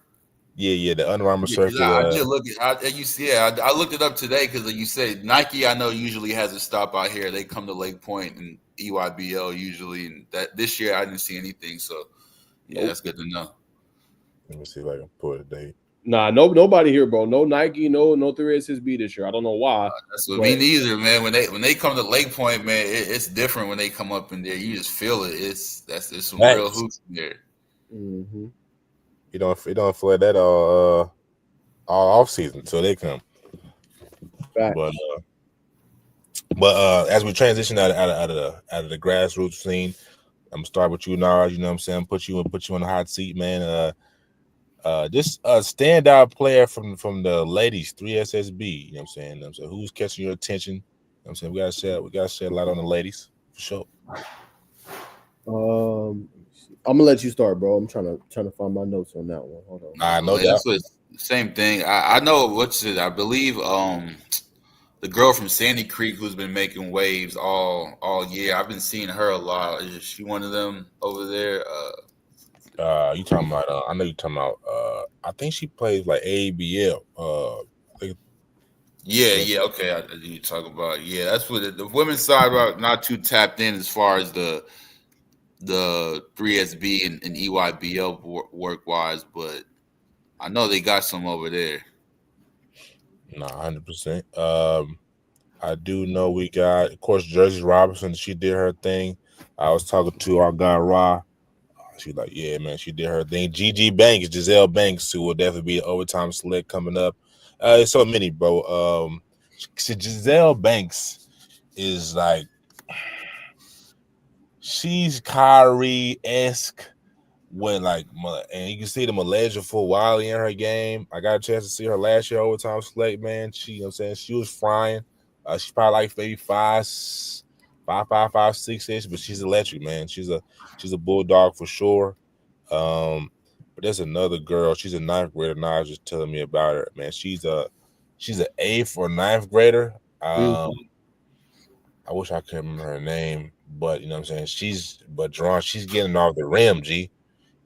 Yeah, the Under Armour circuit. I did look at. I looked it up today because you said Nike. I know usually has a stop out here. They come to Lake Point and EYBL usually, and that this year I didn't see anything. So yeah, That's good to know. Let me see if I can pull it date. Nah, nobody here, bro. No Nike, no 3SSB this year. I don't know why. That's what me neither, man. When they come to Lake Point, man, it's different when they come up in there. You just feel it. It's some real hoops in there. Mm-hmm. You don't feel like that all off season until they come. Right. But as we transition out of the grassroots scene, I'm gonna start with you, Nars. You know what I'm saying? Put you on the hot seat, man. Just a standout player from the ladies, 3SSB. You know what I'm saying? So who's catching your attention? You know what I'm saying? We gotta shed a light on the ladies for sure. I'm gonna let you start, bro. I'm trying to find my notes on that one. Hold on. Nah, no doubt. That's what, same thing. I know what's it. I believe the girl from Sandy Creek who's been making waves all year. I've been seeing her a lot. Is she one of them over there? You talking about? I know you talking about. I think she plays like ABL. Yeah. Okay, you talk about That's what the women's side about not too tapped in as far as the 3SB and EYBL work wise, but I know they got some over there. Nah, 100%. I do know we got, of course, Jersey Robinson. She did her thing. I was talking to our guy Ra. She's like, yeah, man, she did her thing. Gigi Banks, Giselle Banks, who will definitely be an overtime select coming up. There's so many, bro. Giselle Banks is like, she's Kyrie-esque when and you can see the Malaysia for Wiley in her game. I got a chance to see her last year overtime select, man. She, you know what I'm saying, she was frying. She's probably like maybe 5'6" but she's electric, man. She's a bulldog for sure. But there's another girl. She's a 9th grader. Now I was just telling me about her, man. She's an 8th or 9th grader. I wish I could remember her name, but you know what I'm saying. She's getting off the rim, G.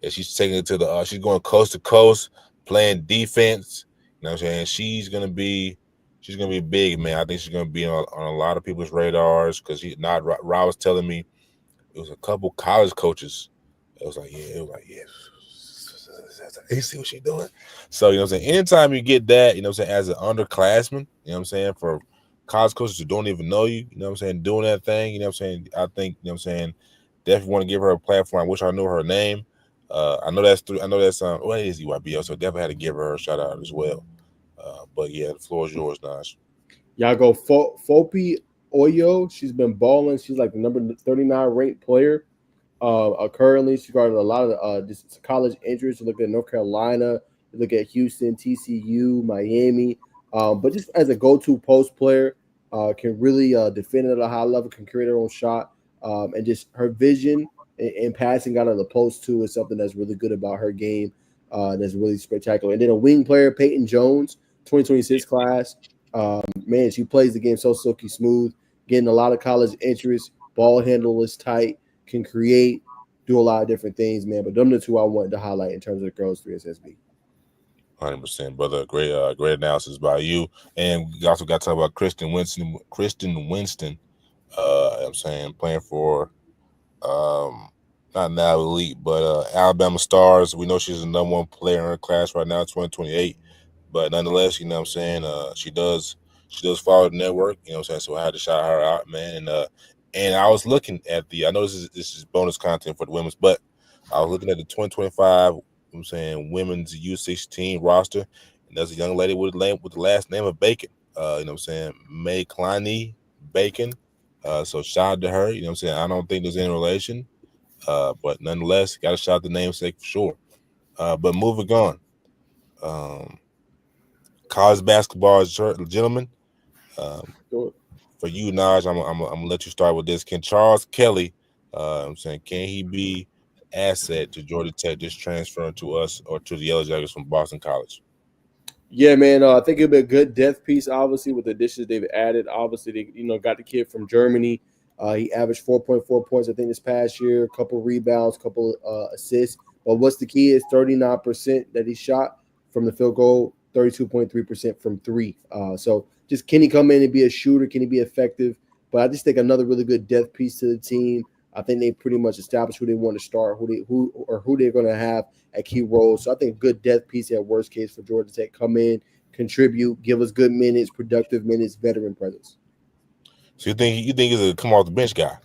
And she's taking it to she's going coast to coast, playing defense. You know what I'm saying? She's gonna be big, man. I think she's gonna be on a lot of people's radars because Rob was telling me it was a couple college coaches. It was like, yeah. You see what she's doing? So, you know what I'm saying? Anytime you get that, you know what I'm saying, as an underclassman, you know what I'm saying, for college coaches who don't even know you know what I'm saying, doing that thing, you know what I'm saying, I think, you know what I'm saying, definitely want to give her a platform. I wish I knew her name. I know that's what is EYBL, so definitely had to give her a shout out as well. But yeah, the floor is yours, Naj. Y'all go Fopi Oyo. She's been balling. She's like the number 39 ranked player. Currently, she got a lot of college injuries. You look at North Carolina, you look at Houston, TCU, Miami. But just as a go-to post player, can really defend at a high level, can create her own shot, and just her vision and passing out of the post too is something that's really good about her game. That's really spectacular. And then a wing player, Peyton Jones, 2026 class. Man, she plays the game so silky smooth, getting a lot of college interest. Ball handle is tight, can create, do a lot of different things, man. But them the two I wanted to highlight in terms of the girls 3SSB. 100%, brother. Great analysis by you. And we also got to talk about Kristen Winston. I'm saying, playing for not now elite, but Alabama Stars. We know she's the number one player in her class right now, 2028. But nonetheless, you know what I'm saying, she does follow the network, you know what I'm saying? So I had to shout her out, man. And I was looking at I know this is bonus content for the women's, but I was looking at the 2025, I'm saying, women's U16 roster, and there's a young lady with the last name of Bacon. You know what I'm saying? May Kleiny Bacon. So shout out to her. You know what I'm saying? I don't think there's any relation. But nonetheless, got to shout the namesake for sure. But moving on. College basketball, gentlemen. For you, Naj, I'm gonna let you start with this. Can Charles Kelly, I'm saying, can he be an asset to Georgia Tech just transferring to us or to the Yellow Jackets from Boston College? Yeah, man. I think it'll be a good depth piece, obviously, with the additions they've added. Obviously, they got the kid from Germany. He averaged 4.4 points, I think, this past year. A couple rebounds, couple assists. But what's the key is 39% that he shot from the field goal, 32.3% from three. So just can he come in and be a shooter? Can he be effective? But I just think another really good depth piece to the team. I think they pretty much established who they want to start, who they're going to have at key roles. So I think good depth piece at worst case for Georgia Tech. Come in, contribute, give us good minutes, productive minutes, veteran presence. So you think he's a come off the bench guy?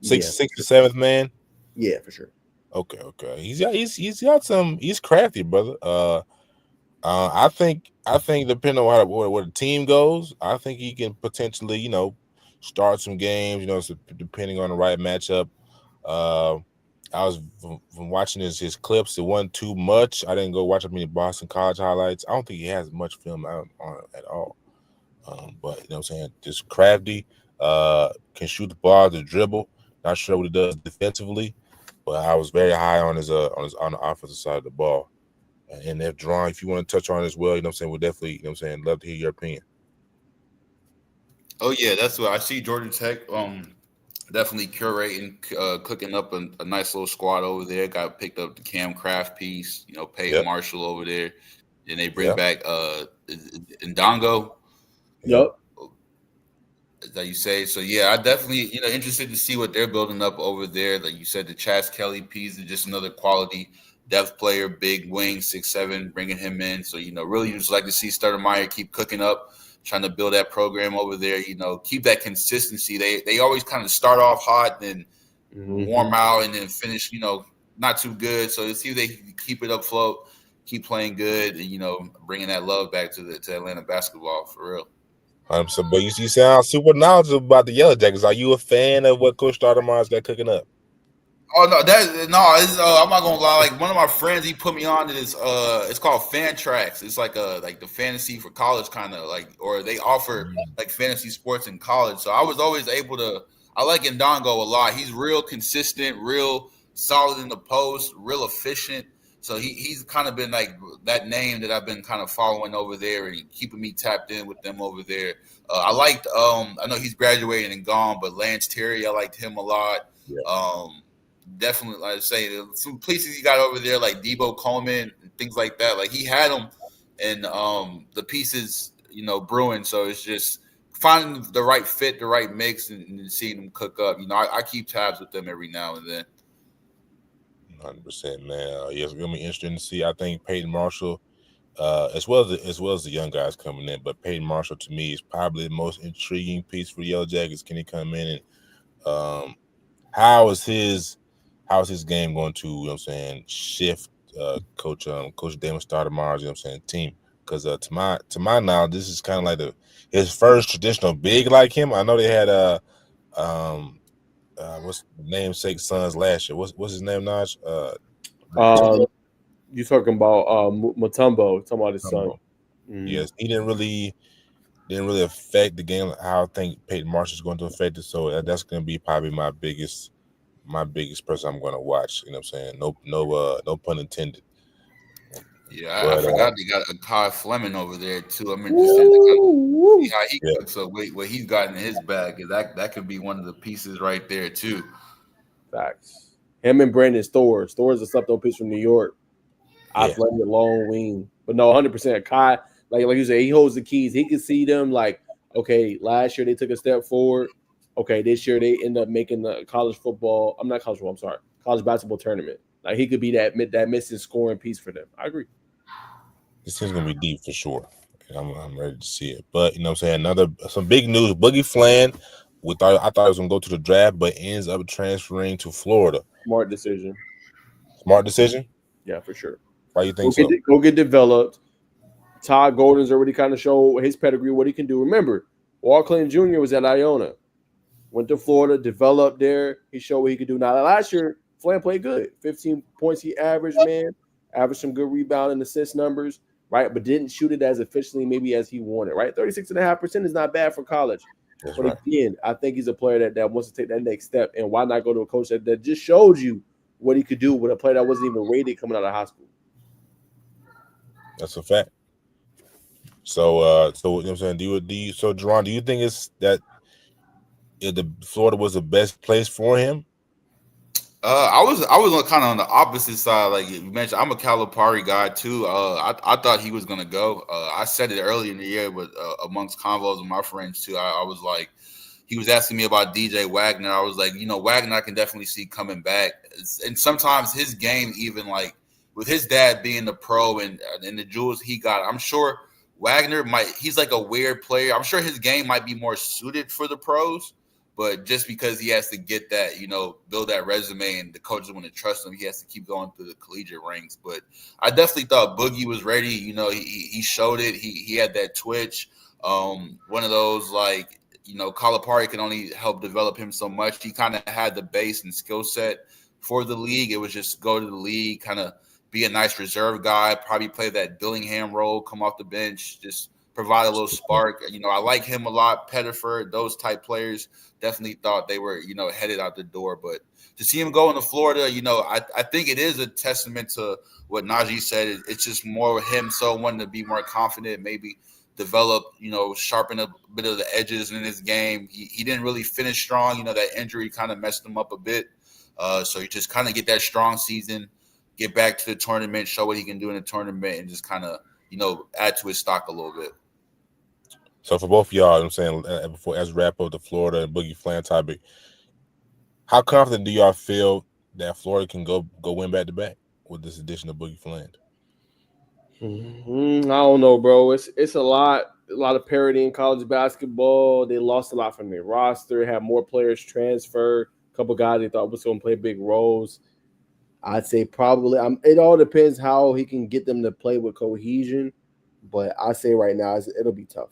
Sixth to seventh man? Yeah, for sure. Okay. He's got some. He's crafty, brother. I think depending on where the team goes, I think he can potentially, start some games. So depending on the right matchup. I was from watching his clips. It wasn't too much. I didn't go watch up any Boston College highlights. I don't think he has much film out on it at all. But you know what I'm saying, just crafty, can shoot the ball, the dribble. Not sure what he does defensively, but I was very high on his on the offensive side of the ball. And if Drawing, if you want to touch on it as well, you know what I'm saying, we'll definitely, you know what I'm saying, love to hear your opinion. Oh yeah, that's what I see. Georgia Tech, definitely curating, cooking up a nice little squad over there. Got picked up the Cam Craft piece, Peyton Yep. Marshall over there. Then they bring Yep. back Ndongo. Yep. That you say. So yeah, I definitely, interested to see what they're building up over there. Like you said, the Chaz Kelly piece is just another quality depth player, big wing, 6'7", bringing him in. So, really just like to see Stoudemire keep cooking up, trying to build that program over there, keep that consistency. They always kind of start off hot and warm out and then finish, not too good. So to see if they can keep it afloat, keep playing good, and, bringing that love back to Atlanta basketball for real. So, but you sound super knowledgeable about the Yellow Jackets. Are you a fan of what Coach Stoudemire's got cooking up? Oh no, I'm not gonna lie. Like one of my friends, he put me on to this. It's called Fan Tracks. It's like the fantasy for college kind of or they offer like fantasy sports in college. So I was always able to. I like Ndongo a lot. He's real consistent, real solid in the post, real efficient. So he's kind of been like that name that I've been kind of following over there and keeping me tapped in with them over there. I liked. I know he's graduated and gone, but Lance Terry, I liked him a lot. Yeah. Definitely, like I say, some places he got over there, like Debo Coleman and things like that. Like he had them, and the pieces, brewing. So it's just finding the right fit, the right mix, and seeing them cook up. I keep tabs with them every now and then. 100%, man. Yes, it's gonna be interesting to see. I think Peyton Marshall, as well as the young guys coming in, but Peyton Marshall to me is probably the most intriguing piece for the Yellow Jackets. Can he come in and how is his game going to, shift Coach Damon Stoudemire's, team? Because to my knowledge, this is kind of like his first traditional big like him. I know they had what's the namesake sons last year? What's his name, Naj? You talking about Mutombo? Talking about his son? Yes, he didn't really affect the game. How I think Peyton Marshall is going to affect it. So that's going to be probably my biggest person I'm going to watch. You know what I'm saying? No pun intended. Yeah, I forgot they got a Kai Fleming over there too. I'm interested to see how he cooks up. What he's got in his bag. That could be one of the pieces right there too. Facts. Him and Brandon Storrs. Storrs is something piece from New York. Athletic, long wing. But no, 100%. Kai, like you said, he holds the keys. He can see them like, okay, last year they took a step forward. Okay, this year they end up making the college basketball tournament. Like he could be that missing scoring piece for them. I agree. This is gonna be deep for sure. I'm ready to see it. But you know what I'm saying, some big news. BoogieFland, I thought he was gonna go to the draft, but ends up transferring to Florida. Smart decision. Yeah, for sure. Why you think so? Go get developed. Todd Golden's already kind of showed his pedigree, what he can do. Remember, Walt Clinton Jr. was at Iona. Went to Florida, developed there. He showed what he could do. Now, last year, Fland played good. 15 points he averaged, man. Averaged some good rebound and assist numbers, right? But didn't shoot it as efficiently maybe as he wanted, right? 36.5% is not bad for college. That's but right. Again, I think he's a player that wants to take that next step. And why not go to a coach that just showed you what he could do with a player that wasn't even rated coming out of high school? That's a fact. So, you know what I'm saying? Jerron, do you think it's that the Florida was the best place for him? I was kind of on the opposite side, like you mentioned. I'm a Calipari guy too. I thought he was gonna go. I said it early in the year, but amongst convos with my friends too, I was like, he was asking me about DJ Wagner. I was like, Wagner, I can definitely see coming back. And sometimes his game, even like with his dad being the pro and the jewels he got, I'm sure Wagner he's like a weird player. I'm sure his game might be more suited for the pros. But just because he has to get that, build that resume and the coaches want to trust him, he has to keep going through the collegiate ranks. But I definitely thought Boogie was ready. He showed it. He had that twitch. One of those Calipari can only help develop him so much. He kind of had the base and skill set for the league. It was just go to the league, kind of be a nice reserve guy, probably play that Billingham role, come off the bench, just provide a little spark. I like him a lot. Pettiford, those type players, definitely thought they were, headed out the door. But to see him go into Florida, I think it is a testament to what Najee said. It's just more him wanting to be more confident, maybe develop, sharpen a bit of the edges in his game. He didn't really finish strong. That injury kind of messed him up a bit. So you just kind of get that strong season, get back to the tournament, show what he can do in the tournament, and just kind of, add to his stock a little bit. So for both of y'all, I'm saying before as wrap up the Florida and BoogieFland topic, how confident do y'all feel that Florida can go win back to back with this addition of BoogieFland? I don't know, bro. It's a lot of parity in college basketball. They lost a lot from their roster, had more players transfer, a couple guys they thought was going to play big roles. I'd say probably it all depends how he can get them to play with cohesion, but I say right now it'll be tough.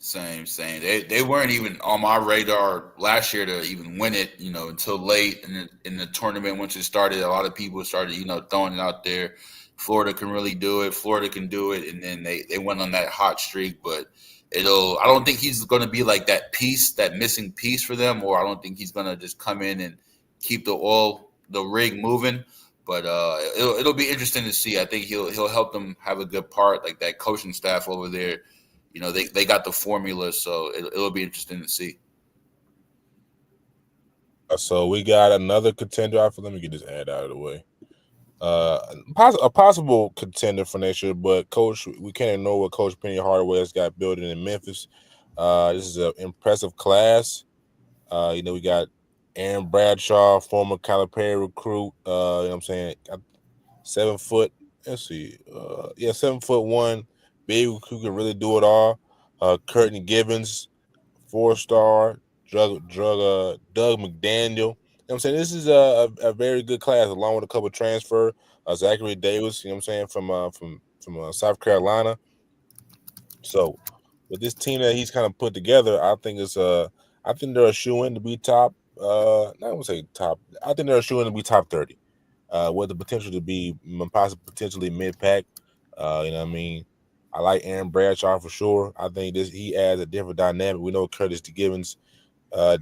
Same. They weren't even on my radar last year to even win it, until late in the tournament. Once it started, a lot of people started, throwing it out there. Florida can really do it. Florida can do it. And then they went on that hot streak. But I don't think he's going to be like that missing piece for them, or I don't think he's going to just come in and keep the rig moving. But it'll be interesting to see. I think he'll help them have a good part, like that coaching staff over there. They got the formula, so it'll be interesting to see. So we got another contender. Let me get this ad out of the way. A possible contender for next year, but Coach, we can't ignore what Coach Penny Hardaway has got building in Memphis. This is an impressive class. We got Aaron Bradshaw, former Calipari recruit. You know what I'm saying? 7 foot. Let's see. 7'1", big who can really do it all. Curtin Gibbons, 4-star. Doug McDaniel. You know what I'm saying? This is a very good class, along with a couple of transfer. Zachary Davis, you know what I'm saying, from South Carolina. So with this team that he's kind of put together, I think they're a shoe-in to be top. I won't say top. I think they're a shoe-in to be top 30. With the potential to be potentially mid-pack. You know what I mean? I like Aaron Bradshaw for sure. I think he adds a different dynamic. We know what Curtis Gibbons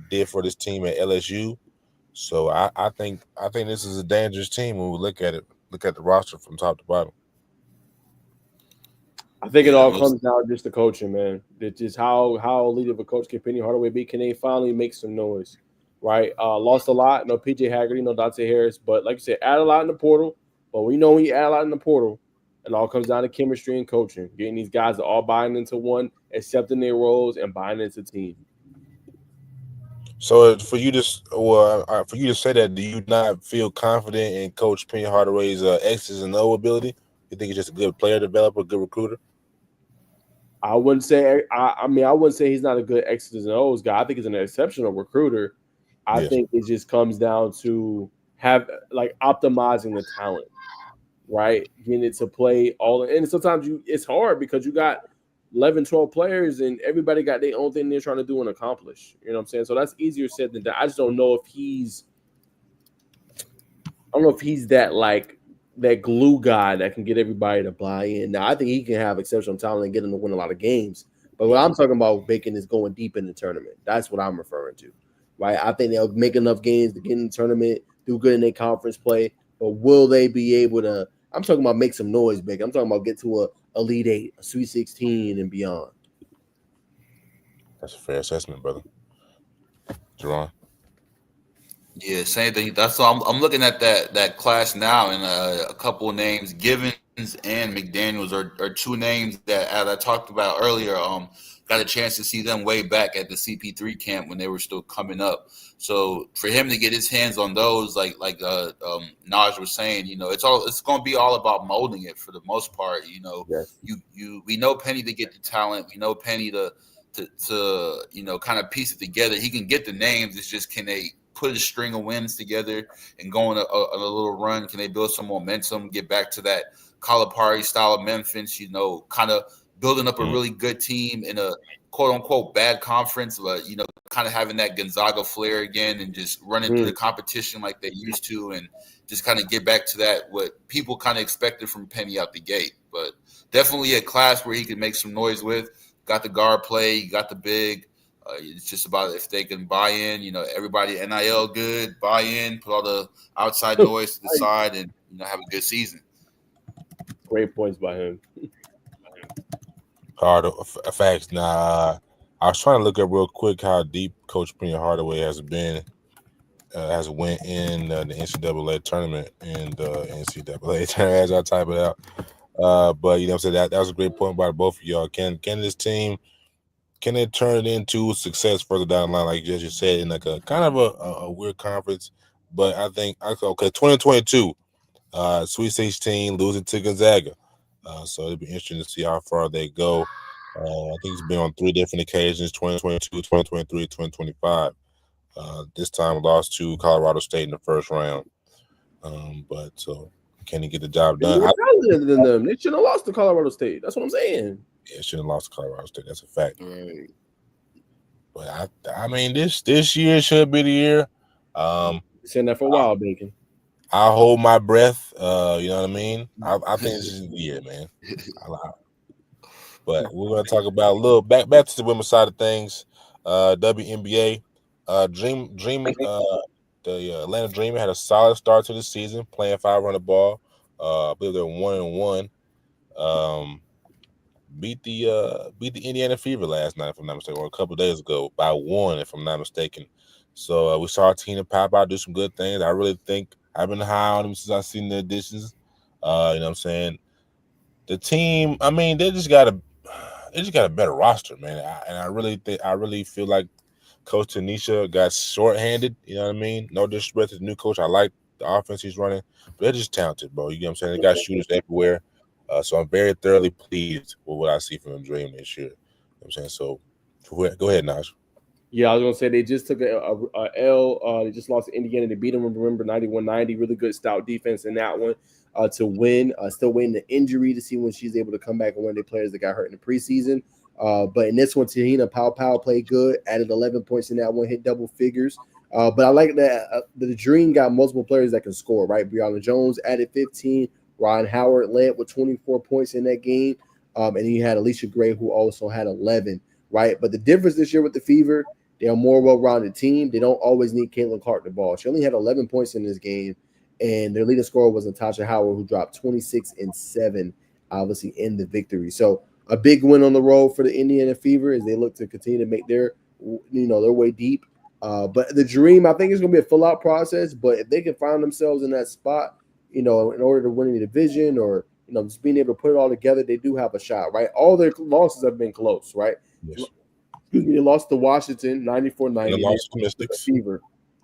did for this team at LSU. So I think this is a dangerous team when we look at the roster from top to bottom. I think it all comes down just to coaching, man. It's just how elite of a coach can Penny Hardaway be. Can they finally make some noise? Right? Lost a lot. No PJ Haggerty, no Dante Harris. But like you said, add a lot in the portal. But we know when you add a lot in the portal, it all comes down to chemistry and coaching. Getting these guys to all buying into one, accepting their roles, and buying into the team. So for you to say that, do you not feel confident in Coach Penny Hardaway's X's and O ability? You think he's just a good player developer, good recruiter? I wouldn't say. I wouldn't say he's not a good X's and O's guy. I think he's an exceptional recruiter. I think it just comes down to optimizing the talent, right? Getting it to play all, and sometimes it's hard because you got 11, 12 players and everybody got their own thing they're trying to do and accomplish. You know what I'm saying? So that's easier said than done. I just don't know if he's that glue guy that can get everybody to buy in. Now, I think he can have exceptional talent and get him to win a lot of games. But what I'm talking about, Bacon, is going deep in the tournament. That's what I'm referring to, right? I think they'll make enough games to get in the tournament, do good in their conference play. But will they be able to – I'm talking about make some noise, Bacon. I'm talking about get to a Elite Eight, a Sweet 16, and beyond. That's a fair assessment, brother. Jerron? Yeah, same thing. That's all. I'm looking at that class now, and a couple of names, Givens and McDaniels, are two names that, as I talked about earlier, got a chance to see them way back at the CP3 camp when they were still coming up. So for him to get his hands on those, like Naj was saying, it's going to be all about molding it for the most part. Yes. We know Penny to get the talent. We know Penny to kind of piece it together. He can get the names. It's just, can they put a string of wins together and go on a little run? Can they build some momentum, get back to that Calipari style of Memphis, kind of building up a really good team in a quote unquote bad conference, but kind of having that Gonzaga flair again and just running through the competition like they used to, and just kind of get back to that what people kind of expected from Penny out the gate. But definitely a class where he could make some noise with. Got the guard play, got the big. It's just about if they can buy in. Everybody NIL good, buy in, put all the outside noise to the side, and have a good season. Great points by him. Hard facts. Now, I was trying to look up real quick how deep Coach Penny Hardaway has been, has went in the NCAA tournament and NCAA tournament as I type it out. But what I'm saying, that was a great point by both of y'all. Can this team, can they turn it into success further down the line, like you just said, in like a kind of a weird conference? But I think 2022, Sweet 16, losing to Gonzaga. So it'll be interesting to see how far they go. I think it's been on 3 different occasions: 2022, 2023, 2025. This time lost to Colorado State in the first round. But so can he get the job done? More talented than them. They shouldn't have lost to Colorado State. That's what I'm saying. Yeah, shouldn't have lost to Colorado State. That's a fact. Right. But I mean, this year should be the year. Saying that for a while, Bacon. I'll hold my breath. You know what I mean? I think this is the year, man. But we're gonna talk about a little back to the women's side of things. WNBA. The Atlanta Dream had a solid start to the season, playing 500 ball. I believe they're 1-1. Beat the Indiana Fever last night, if I'm not mistaken, or a couple of days ago by 1, if I'm not mistaken. So we saw Tina pop out, do some good things. I really think I've been high on them since I've seen the additions. You know what I'm saying? The team, I mean, they just got a better roster, man. I really feel like Coach Tanisha got shorthanded. You know what I mean? No disrespect to the new coach. I like the offense he's running, but they're just talented, bro. You get what I'm saying? They got shooters everywhere. So I'm very thoroughly pleased with what I see from the Dream this year. You know what I'm saying? So go ahead, Naj. Yeah, I was gonna say they just took a L. They just lost to Indiana. They beat them. Remember, 91-90. Really good stout defense in that one to win. Still waiting the injury to see when she's able to come back and one of the players that got hurt in the preseason. But in this one, Tahina Powell played good. Added 11 points in that one. Hit double figures. But I like that the Dream got multiple players that can score. Right, Breonna Jones added 15. Ryan Howard led with 24 points in that game. And you had Alicia Gray, who also had 11. Right, but the difference this year with the Fever, they're a more well-rounded team. They don't always need Caitlin Clark the ball. She only had 11 points in this game, and their leading scorer was Natasha Howard, who dropped 26 and 7, obviously in the victory. So a big win on the road for the Indiana Fever as they look to continue to make their way deep. But the Dream, I think, is going to be a full-out process. But if they can find themselves in that spot, in order to win the division or just being able to put it all together, they do have a shot, right? All their losses have been close, right? Yes. Excuse me, they lost to Washington 94-90. They lost to Mystics. Fever.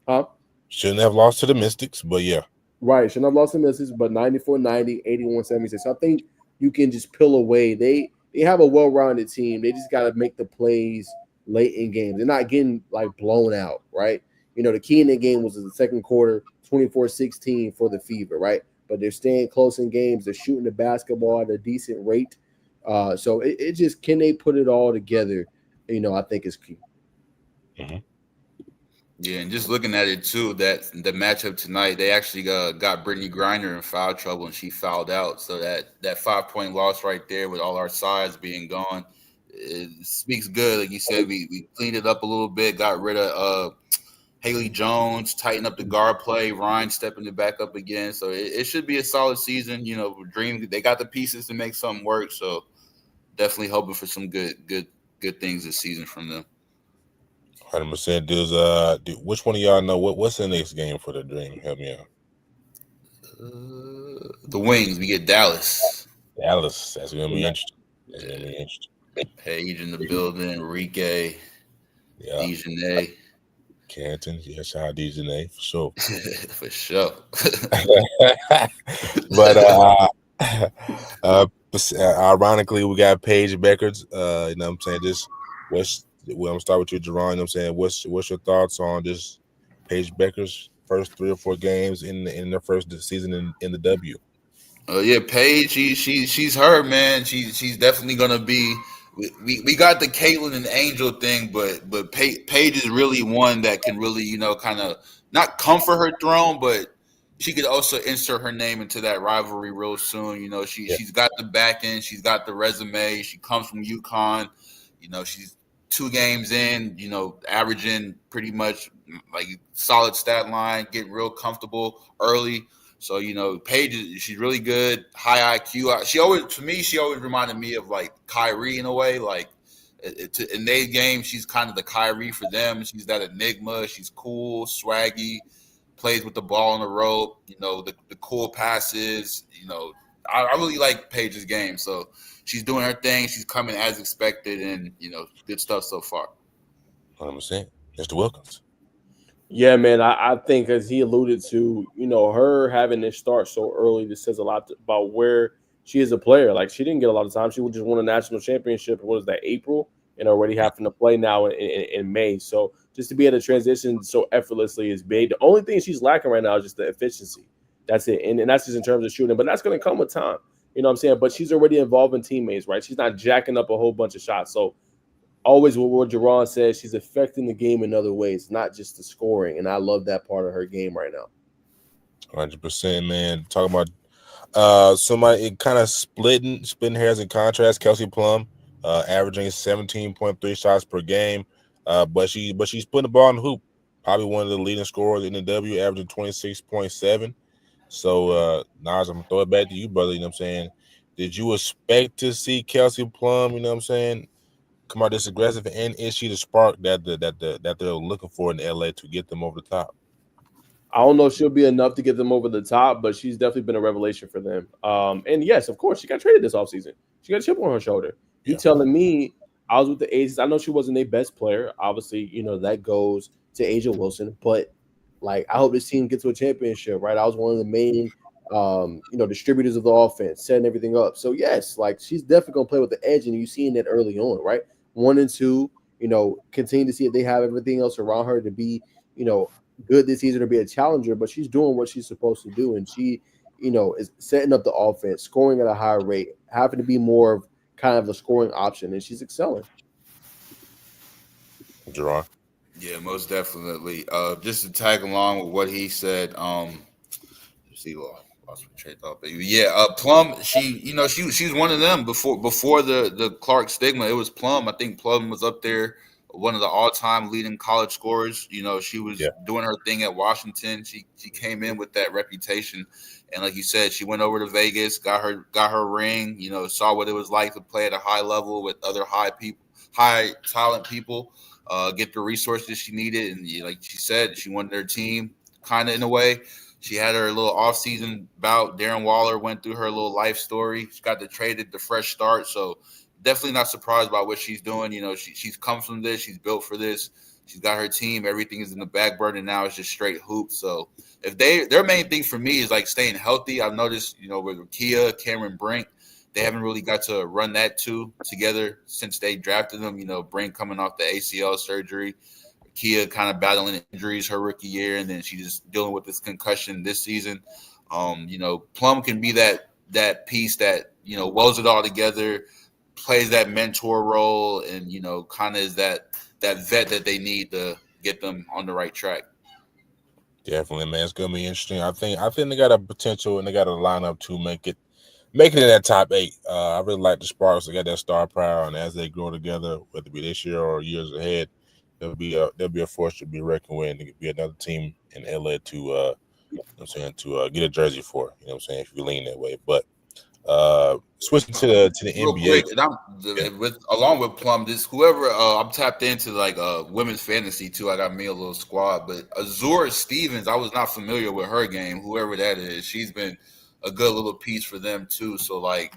Huh? Shouldn't have lost to the Mystics, but yeah. Right. Shouldn't have lost to the Mystics, but 94-90, 81-76. So I think you can just peel away. They have a well-rounded team. They just got to make the plays late in games. They're not getting blown out, right? The key in the game was in the second quarter, 24-16 for the Fever, right? But they're staying close in games. They're shooting the basketball at a decent rate. So it just, can they put it all together? I think is key. Mm-hmm. Yeah, and just looking at it too, that the matchup tonight, they actually got Brittany Griner in foul trouble, and she fouled out. So that 5-point loss right there, with all our sides being gone, it speaks good. Like you said, we cleaned it up a little bit, got rid of Haley Jones, tightened up the guard play, Ryan stepping it back up again. So it should be a solid season. Dream, they got the pieces to make something work. So definitely hoping for some good things this season from them. 100%. Which one of y'all know what's the next game for the Dream? Help me out. The Wings. We get Dallas. That's gonna be interesting. Paige in the building. Enrique. Yeah. Dejanay. Canton. Yeah, shout out Dejanay for sure. For sure. But ironically, we got Paige Beckers. You know what I'm saying? I'm gonna start with you, Jerron. You know what I'm saying? What's your thoughts on this Paige Beckers' first 3 or 4 games in their first season in the W? Yeah, Paige, she's her, man. She's definitely gonna be we got the Caitlyn and Angel thing, but Paige is really one that can really kind of not comfort her throne, but she could also insert her name into that rivalry real soon. She's got the back end, she's got the resume. She comes from UConn. She's 2 games in. Averaging pretty much like solid stat line, get real comfortable early. So Paige, she's really good, high IQ. She always reminded me of like Kyrie in a way. Like in their game, she's kind of the Kyrie for them. She's that enigma. She's cool, swaggy, plays with the ball on the rope. The cool passes. I really like Paige's game. So she's doing her thing. She's coming as expected, and good stuff so far. 100%. Mr. Wilkins. Yeah, man, I think as he alluded to, her having this start so early, this says a lot about where she is a player. Like, she didn't get a lot of time. She just won a national championship. What was that, April? And already having to play now in May. So just to be able to transition so effortlessly is big. The only thing she's lacking right now is just the efficiency. That's it. And that's just in terms of shooting. But that's going to come with time. You know what I'm saying? But she's already involving teammates, right? She's not jacking up a whole bunch of shots. So always what Jerron says, she's affecting the game in other ways, not just the scoring. And I love that part of her game right now. 100%, man. Talking about somebody kind of splitting hairs in contrast. Kelsey Plum, averaging 17.3 shots per game, but she's putting the ball in the hoop. Probably one of the leading scorers in the W, averaging 26.7. So, Naj, I'm gonna throw it back to you, brother. You know what I'm saying? Did you expect to see Kelsey Plum? You know what I'm saying? Come out this aggressive, and is she the spark that they're looking for in LA to get them over the top? I don't know if she'll be enough to get them over the top, but she's definitely been a revelation for them. And yes, of course, she got traded this offseason. She got a chip on her shoulder. You telling me I was with the Aces? I know she wasn't their best player. Obviously, that goes to Angel Wilson. But like, I hope this team gets to a championship, right? I was one of the main, distributors of the offense, setting everything up. So yes, like, she's definitely gonna play with the edge, and you're seeing that early on, right? 1 and 2, continue to see if they have everything else around her to be, good this season to be a challenger, but she's doing what she's supposed to do, and she, is setting up the offense, scoring at a higher rate, having to be more of kind of a scoring option, and she's excelling. Jerron. Yeah, most definitely. Just to tag along with what he said. Let's see, lost my train of thought, baby. Yeah, Plum. She was one of them before the Clark stigma. It was Plum. I think Plum was up there, one of the all-time leading college scorers. She was doing her thing at Washington. She came in with that reputation, and like you said, she went over to Vegas, got her ring. Saw what it was like to play at a high level with other high talent people. Get the resources she needed, and like she said, she wanted her team kind of in a way. She had her little off-season bout. Darren Waller went through her little life story. She got traded the fresh start, so definitely not surprised by what she's doing. She's come from this. She's built for this. She's got her team. Everything is in the back burner now. It's just straight hoops. So if their main thing for me is like staying healthy. I've noticed, with Kia, Cameron Brink, they haven't really got to run that two together since they drafted them. Brink coming off the ACL surgery, Kia kind of battling injuries her rookie year, and then she just dealing with this concussion this season. Plum can be that piece that welds it all together, plays that mentor role, and kind of is that vet that they need to get them on the right track. Definitely, man. It's gonna be interesting. I think they got a potential, and they got a lineup to make it in that top 8. I really like the Sparks. They got that star power, and as they grow together, whether it be this year or years ahead, there'll be a force to be reckoned with. And it could be another team in LA to get a jersey for. You know what I'm saying? If you lean that way, but switching to the Real NBA. Quick, along with Plum, this whoever I'm tapped into like women's fantasy too. I got me a little squad, but Azura Stevens, I was not familiar with her game. Whoever that is, she's been a good little piece for them too. So like,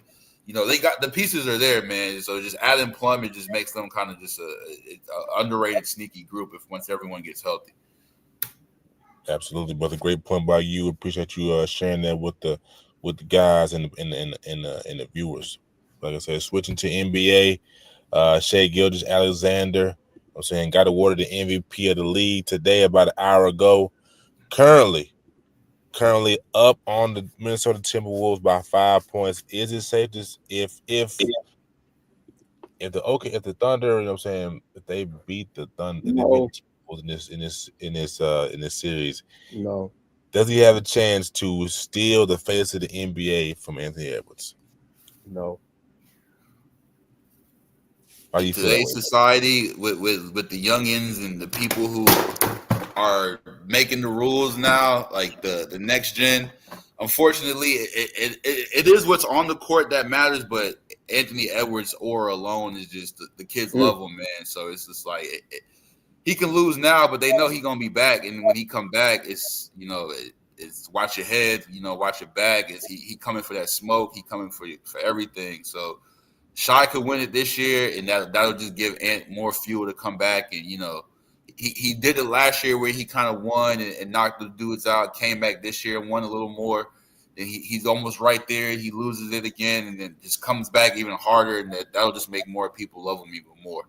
they got the pieces are there, man. So just adding Plum, it just makes them kind of just a underrated, sneaky group once everyone gets healthy. Absolutely, brother. Great point by you. Appreciate you sharing that with the guys and the viewers. Like I said, switching to NBA, Shai Gilgeous-Alexander, I'm saying, got awarded the MVP of the league today about an hour ago. Currently up on the Minnesota Timberwolves by 5 points. Is it safe to if if the Thunder, you know what I'm saying, if they beat the Thunder, if they beat No, the Timberwolves in this series, no, does he have a chance to steal the face of the NBA from Anthony Edwards? no. How do In you feel that today's way? society, with the youngins and the people who are making the rules now, like the next gen, unfortunately, it is what's on the court that matters. But Anthony Edwards' aura alone is just the kids Mm. love him, man. So it's just like he can lose now, but they know he's gonna be back. And when he come back, it's it's watch your head, watch your back. Is he coming for that smoke? He coming for everything. So Shy could win it this year, and that'll just give Ant more fuel to come back. And he did it last year where he kind of won and knocked the dudes out. Came back this year and won a little more. Then he's almost right there. He loses it again, and then just comes back even harder, and that'll just make more people love him even more.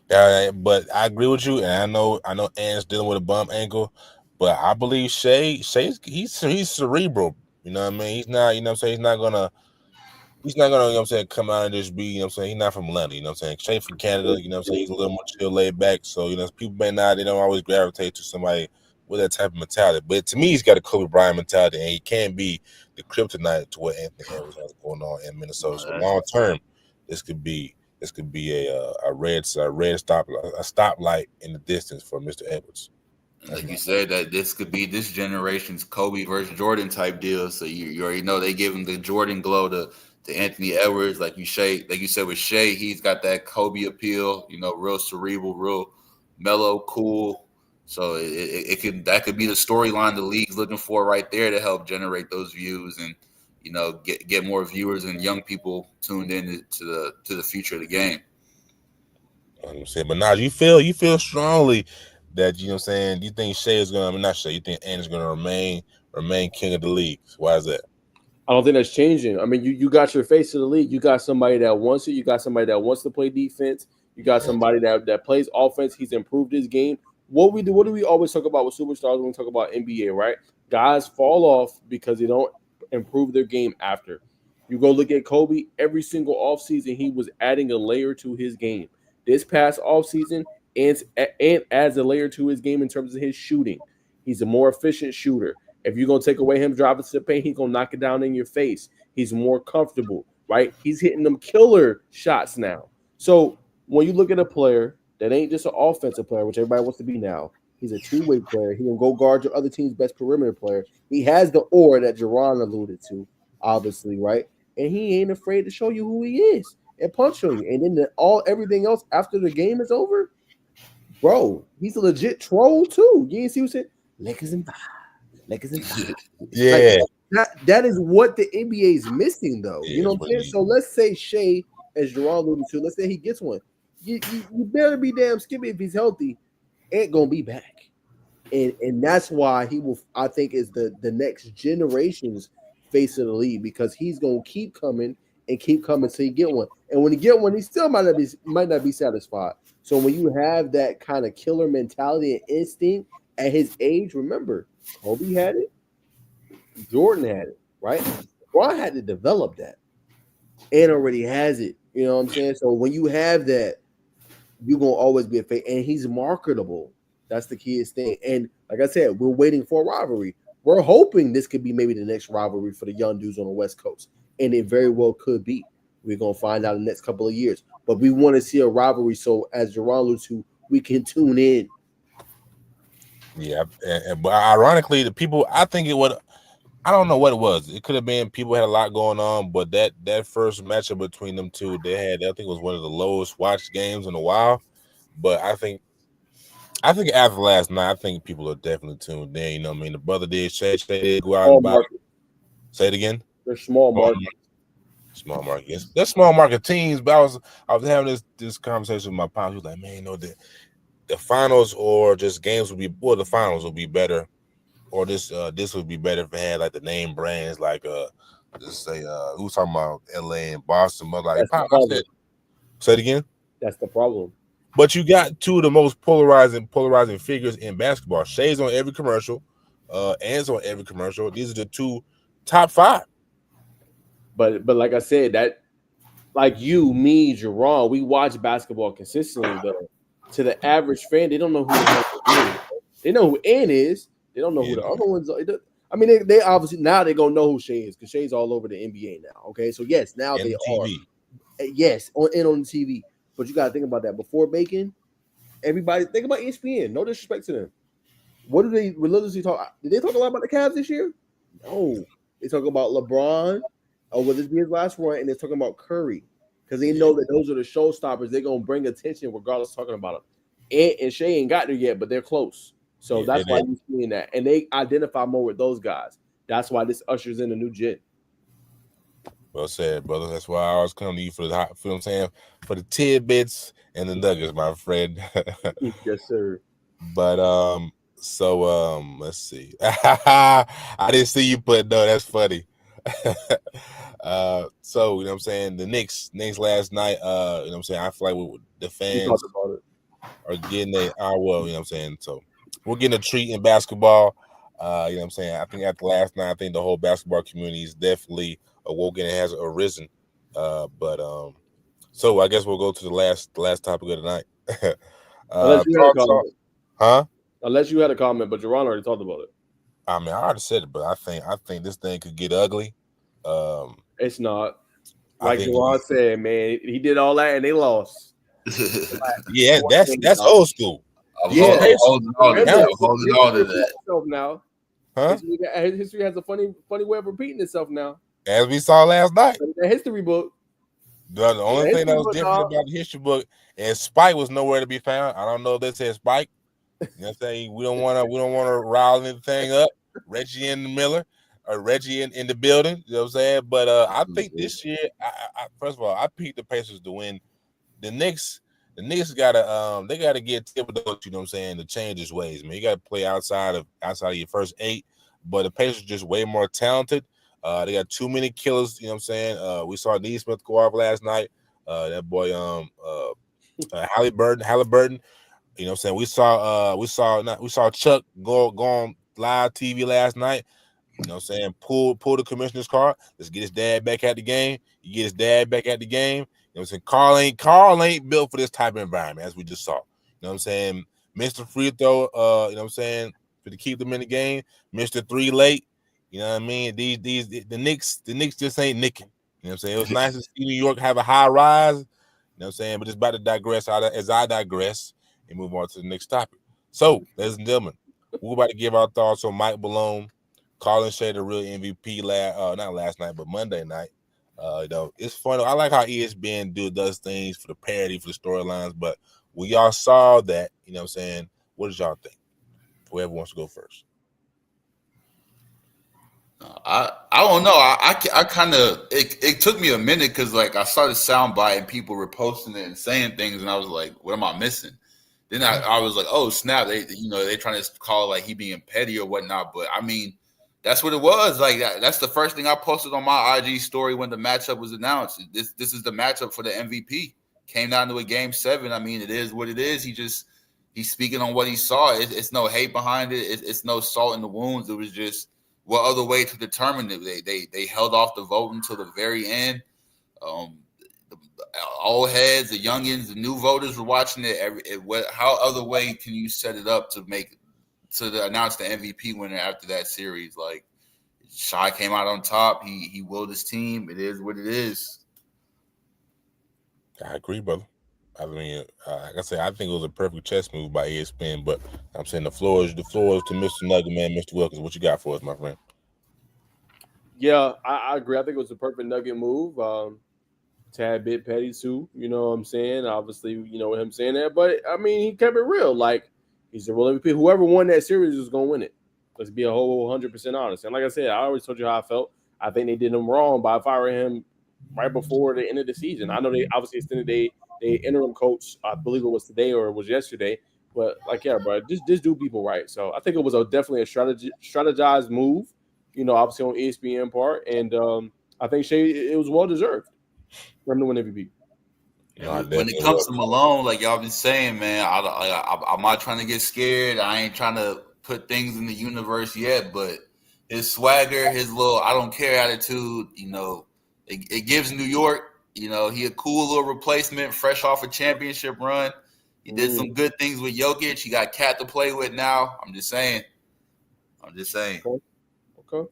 Yeah, but I agree with you, and I know Ant's dealing with a bump ankle, but I believe Shay's he's cerebral. You know what I mean? He's not, you know what I'm saying, he's not gonna, you know what I'm saying, come out and just be, you know what I'm saying, he's not from Atlanta, you know what I'm saying? Shay from Canada, you know what I'm saying, he's a little more chill, laid back. So, people they don't always gravitate to somebody with that type of mentality. But to me, he's got a Kobe Bryant mentality, and he can't be the kryptonite to what Anthony Edwards has going on in Minnesota. So long term, this could be a red stoplight in the distance for Mr. Edwards. Like you said, that this could be this generation's Kobe versus Jordan type deal. So you already know they give him the Jordan glow to Anthony Edwards. Like you said with Shea, he's got that Kobe appeal. Real cerebral, real mellow, cool. So that could be the storyline the league's looking for right there to help generate those views and get more viewers and young people tuned in to the future of the game. I'm saying, but now you feel strongly that, you know what I'm saying, you think Shea is gonna, I mean, not Shea, you think Ant is gonna remain king of the league. Why is that? I don't think that's changing. I mean, you got your face of the league. You got somebody that wants it. You got somebody that wants to play defense. You got somebody that plays offense. He's improved his game. What do we always talk about with superstars when we talk about NBA, right? Guys fall off because they don't improve their game after. You go look at Kobe, every single offseason, he was adding a layer to his game. This past offseason, Ant adds a layer to his game in terms of his shooting. He's a more efficient shooter. If you're going to take away him driving to the paint, he's going to knock it down in your face. He's more comfortable, right? He's hitting them killer shots now. So when you look at a player that ain't just an offensive player, which everybody wants to be now, he's a two-way player. He can go guard your other team's best perimeter player. He has the aura that Jerron alluded to, obviously, right? And he ain't afraid to show you who he is and punch on you. And then everything else after the game is over, bro, he's a legit troll too. You ain't see what said? Lakers and five. Yeah. Like, that is what the NBA is missing, though. Yeah, you know what I'm saying? So let's say Shea, as Jerron alluded to, let's say he gets one. You better be damn skippy if he's healthy. Ain't gonna be back, and that's why he will. I think is the next generation's face of the league because he's gonna keep coming till he get one. And when he get one, he still might not be satisfied. So when you have that kind of killer mentality and instinct at his age, remember. Kobe had it. Jordan had it, right? LeBron had to develop that. And already has it. You know what I'm saying? So when you have that, you're going to always be a fan. And he's marketable. That's the keyest thing. And like I said, we're waiting for a rivalry. We're hoping this could be maybe the next rivalry for the young dudes on the West Coast. And it very well could be. We're going to find out in the next couple of years. But we want to see a rivalry so, as Jerron alluded to, we can tune in. Yeah, but ironically, the people, I think it would. I don't know what it was. It could have been people had a lot going on, but that first matchup between them two, I think it was one of the lowest watched games in a while. But I think after last night, I think people are definitely tuned in. You know what I mean? The brother did, Shay did go out and buy. Say it again. They're small market. Small market. Yes, they're small market teams. But I was having this conversation with my pops. He was like, man, the finals or just games would be, well, the finals would be better, or this would be better if it had like the name brands like let's say who's talking about LA and Boston, but like I said, say it again. That's the problem. But you got two of the most polarizing figures in basketball. Shay's on every commercial, Ant's on every commercial. These are the two top five. But like I said, like you, me, Jerron, we watch basketball consistently. Though to the average fan, they don't know who the hell it is. They know who N is. They don't know who the other ones are. I mean, they obviously now they're gonna know who Shea is because Shea's all over the NBA now. Okay, so yes, now And they TV. are. Yes, on the TV. But you gotta think about that before Bacon. Everybody think about ESPN. No disrespect to them. What do they religiously talk? Did they talk a lot about the Cavs this year? No, they talk about LeBron. Will this be his last run? And they're talking about Curry because they know that those are the showstoppers. They're gonna bring attention regardless of talking about them. And Shea ain't got there yet, but they're close. So that's why you're seeing that, and they identify more with those guys. That's why this ushers in a new gen. Well said, brother. That's why I always come to you for the, for what I'm saying, for the tidbits and the nuggets, my friend. Yes, sir. But so let's see. I didn't see you put no. That's funny. So you know what I'm saying, the Knicks last night. You know what I'm saying, I feel like the fans are getting well. You know what I'm saying, so we're getting a treat in basketball. You know what I'm saying. I think after last night, I think the whole basketball community is definitely awoken and has arisen. But so I guess we'll go to the last topic of the night. Unless you had a comment. Huh? Unless you had a comment, but Jerron already talked about it. I mean, I already said it, but I think this thing could get ugly. It's not. Like Jerron said, man, he did all that and they lost. Yeah, that's old school. Yeah, holding on to that. Now, huh? History has a funny way of repeating itself now. As we saw last night. The history book. The only thing that was different about the history book is Spike was nowhere to be found. I don't know if they said Spike. You know what I'm saying? We don't want to rile anything up. Reggie and Miller, or Reggie in the building. You know what I'm saying? But I think this year, I first of all, I picked the Pacers to win. The Knicks gotta they gotta get Thibodeau, you know what I'm saying, to change his ways, man. You gotta play outside of your first 8, but the Pacers are just way more talented. They got too many killers, you know what I'm saying. We saw Neesmith go off last night. That boy Halliburton, you know what I'm saying. We saw Chuck go on live TV last night. You know what I'm saying? Pull the commissioner's car. Let's get his dad back at the game. You get his dad back at the game. You know what I'm saying? Carl ain't built for this type of environment, as we just saw. You know what I'm saying? Mr. Free throw, you know what I'm saying, to keep them in the game. Mr. 3 late. You know what I mean? The Knicks just ain't nicking. You know what I'm saying? It was nice to see New York have a high rise. You know what I'm saying? But it's about to digress as I digress and move on to the next topic. So, ladies and gentlemen, we're about to give our thoughts on Mike Malone calling Shea the real MVP not last night, but Monday night. You know, it's fun. I like how ESPN does things for the parody, for the storylines, but we all saw that, you know what I'm saying? What did y'all think? Whoever wants to go first. I don't know. I kind of it took me a minute because like I started soundbite and people were posting it and saying things and I was like, what am I missing? Then I was like, oh snap! They trying to call it like he being petty or whatnot. But I mean, that's what it was. Like that's the first thing I posted on my IG story when the matchup was announced. This is the matchup for the MVP. Came down to a game 7. I mean, it is what it is. He's speaking on what he saw. It's no hate behind it. It's no salt in the wounds. It was just what other way to determine it. They held off the vote until the very end. The old heads, the youngins, the new voters were watching it. How other way can you set it up to announce the MVP winner after that series? Like Shai came out on top. He willed his team. It is what it is. I agree, brother. I mean, like I said, I think it was a perfect chess move by ESPN, but I'm saying the floor is to Mr. Nugget Man, Mr. Wilkins. What you got for us, my friend? Yeah, I agree. I think it was a perfect Nugget move. Tad bit petty too, you know what I'm saying? Obviously, you know what I'm saying that, but I mean, he kept it real. Like he's the real MVP. Whoever won that series was gonna win it. Let's be a whole 100% honest. And like I said, I always told you how I felt. I think they did him wrong by firing him right before the end of the season. I know they obviously extended they interim coach. I believe it was today or it was yesterday. But like, yeah, bro, just do people right. So I think it was definitely a strategized move. You know, obviously on ESPN part, and I think it was well deserved for him to win MVP. When it comes to Malone, like y'all been saying, man, I'm not trying to get scared. I ain't trying to put things in the universe yet, but his swagger, his little I don't care attitude, you know, it gives New York You know, he a cool little replacement, fresh off a championship run. He did some good things with Jokic. He got Cat to play with now. I'm just saying. Okay.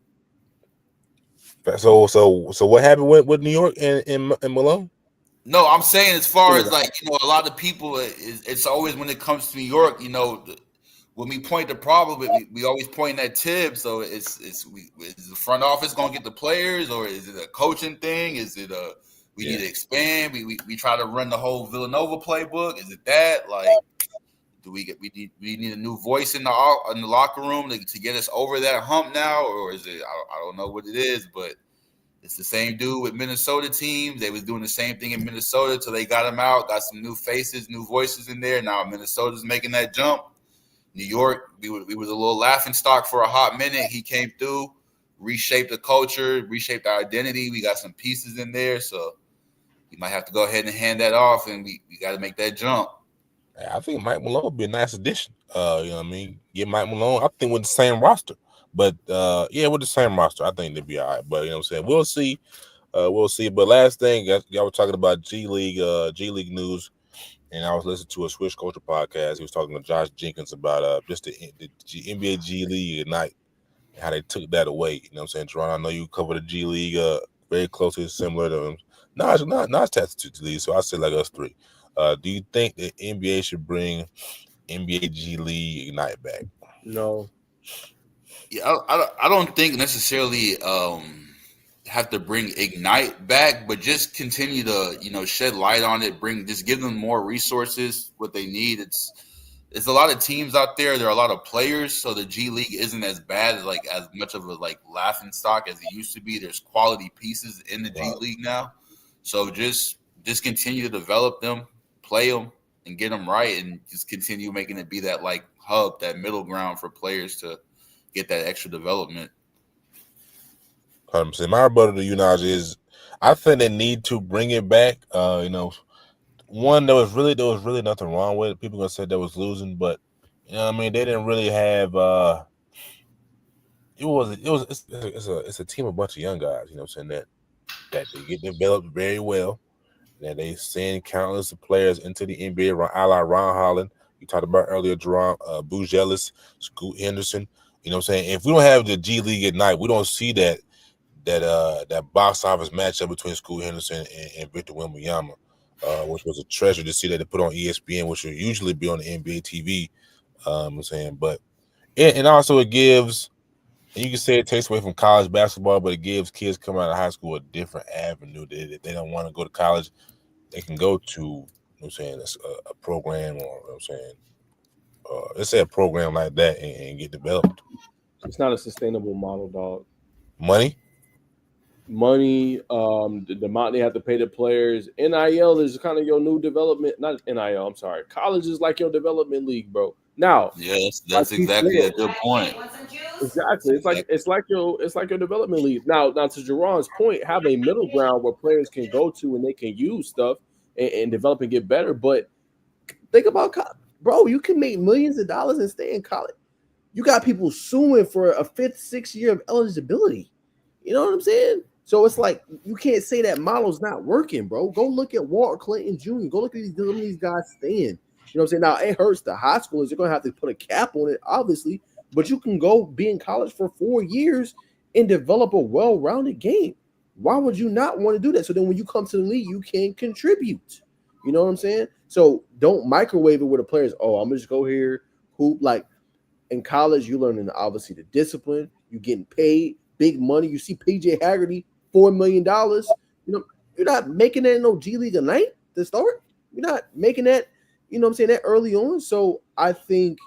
So what happened with New York and Malone? No, I'm saying as far as like, you know, a lot of people, it's always when it comes to New York, you know, when we point the problem, we always point at Tibbs. So is the front office going to get the players, or is it a coaching thing? Is it we need to expand? We try to run the whole Villanova playbook. Is it that? Like, do we need a new voice in the locker room to get us over that hump now, or is it? I don't know what it is, but it's the same dude with Minnesota teams. They was doing the same thing in Minnesota till they got him out, got some new faces, new voices in there. Now Minnesota's making that jump. New York, we was a little laughing stock for a hot minute. He came through, reshaped the culture, reshaped our identity. We got some pieces in there, so you might have to go ahead and hand that off, and we got to make that jump. I think Mike Malone would be a nice addition. You know what I mean? Get Mike Malone, I think, with the same roster. But with the same roster, I think they'd be all right. But you know what I'm saying? We'll see. We'll see. But last thing, y'all were talking about G League news, and I was listening to a Swish Culture podcast. He was talking to Josh Jenkins about just the NBA G League Ignite and how they took that away. You know what I'm saying, Toronto? I know you cover the G League very closely, similar to them. Not attached to the league, so I say like us three. Do you think the NBA should bring NBA G League Ignite back? No. Yeah, I don't think necessarily have to bring Ignite back, but just continue to, you know, shed light on it. Just give them more resources, what they need. It's a lot of teams out there. There are a lot of players, so the G League isn't as bad as much of a laughing stock as it used to be. There's quality pieces in the G League now, so just continue to develop them, play them, and get them right, and just continue making it be that like hub, that middle ground for players to get that extra development. 100%. My rebuttal to you, Naj, is I think they need to bring it back. You know, one, there was really nothing wrong with it. People gonna say that was losing, but you know what I mean, they didn't really have it's a team of a bunch of young guys, you know what I'm saying, that they get developed very well, that they send countless of players into the NBA, a la Ron Holland. You talked about earlier, Jerome, BoogieFland, Scoot Henderson. You know what I'm saying? If we don't have the G League at night, we don't see that box office matchup between Scoot Henderson and Victor Wembanyama, which was a treasure to see that they put on ESPN, which will usually be on the NBA TV. I'm saying, but and also it gives, and you can say it takes away from college basketball, but it gives kids coming out of high school a different avenue. If they don't want to go to college, they can go to, you know what I'm saying, a program, or you know what I'm saying, let's say a program like that and get developed. It's not a sustainable model, dog. Money, the amount they have to pay the players. NIL is kind of your new development. Not NIL, I'm sorry. College is like your development league, bro. Now, yes, that's exactly a good point. Exactly. It's like your development league. Now to Jerron's point, have a middle ground where players can go to and they can use stuff and develop and get better. But think about, bro, you can make millions of dollars and stay in college. You got people suing for a 5th, 6th year of eligibility. You know what I'm saying? So it's like you can't say that model's not working, bro. Go look at Walter Clayton Jr. Go look at these guys staying. You know what I'm saying? Now, it hurts the high schoolers. You're going to have to put a cap on it, obviously. But you can go be in college for 4 years and develop a well-rounded game. Why would you not want to do that? So then when you come to the league, you can contribute. You know what I'm saying? So don't microwave it with the players. Oh, I'm going to just go here, hoop. Like in college, you're learning, obviously, the discipline. You're getting paid big money. You see PJ Haggerty, $4 million. You know, you're not making that in no G League Ignite to start. You're not making that, you know what I'm saying, that early on. So I think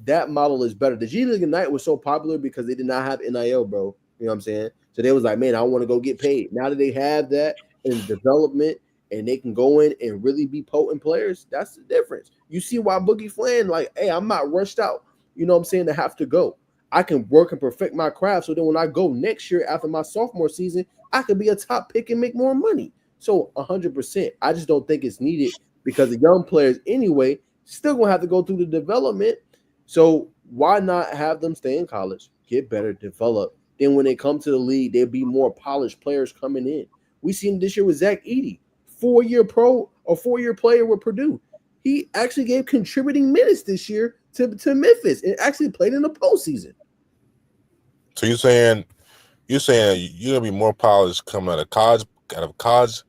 that model is better. The G League Ignite was so popular because they did not have NIL, bro. You know what I'm saying? So they was like, man, I want to go get paid. Now that they have that in development and they can go in and really be potent players, that's the difference. You see why BoogieFland, like, hey, I'm not rushed out, you know what I'm saying, to have to go. I can work and perfect my craft. So then when I go next year after my sophomore season, I could be a top pick and make more money. So 100%. I just don't think it's needed because the young players anyway still going to have to go through the development. So why not have them stay in college, get better, develop? Then when they come to the league, there'll be more polished players coming in. We seen this year with Zach Edey. 4-year pro or 4-year player with Purdue. He actually gave contributing minutes this year to Memphis and actually played in the postseason. So you're saying you're gonna be more polished coming out of college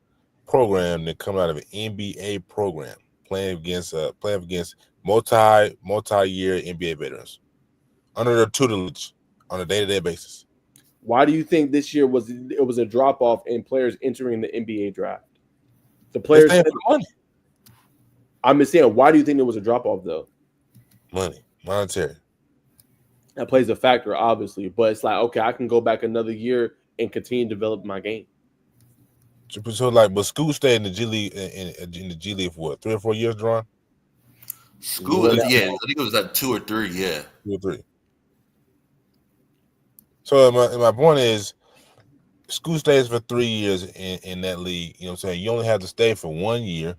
program than coming out of an NBA program, playing against multi-year NBA veterans under their tutelage on a day-to-day basis. Why do you think this year was a drop off in players entering the NBA draft? The players. For money. I'm just saying, why do you think there was a drop off though? Monetary. That plays a factor, obviously, but it's like, okay, I can go back another year and continue to develop my game. So but Scoot stayed in the G League in the G League for what, 3 or 4 years, Deron? Scoot, yeah, I think it was like 2 or 3, yeah. 2 or 3. So my point is, Scoot stays for 3 years in that league. You know what I'm saying? You only have to stay for 1 year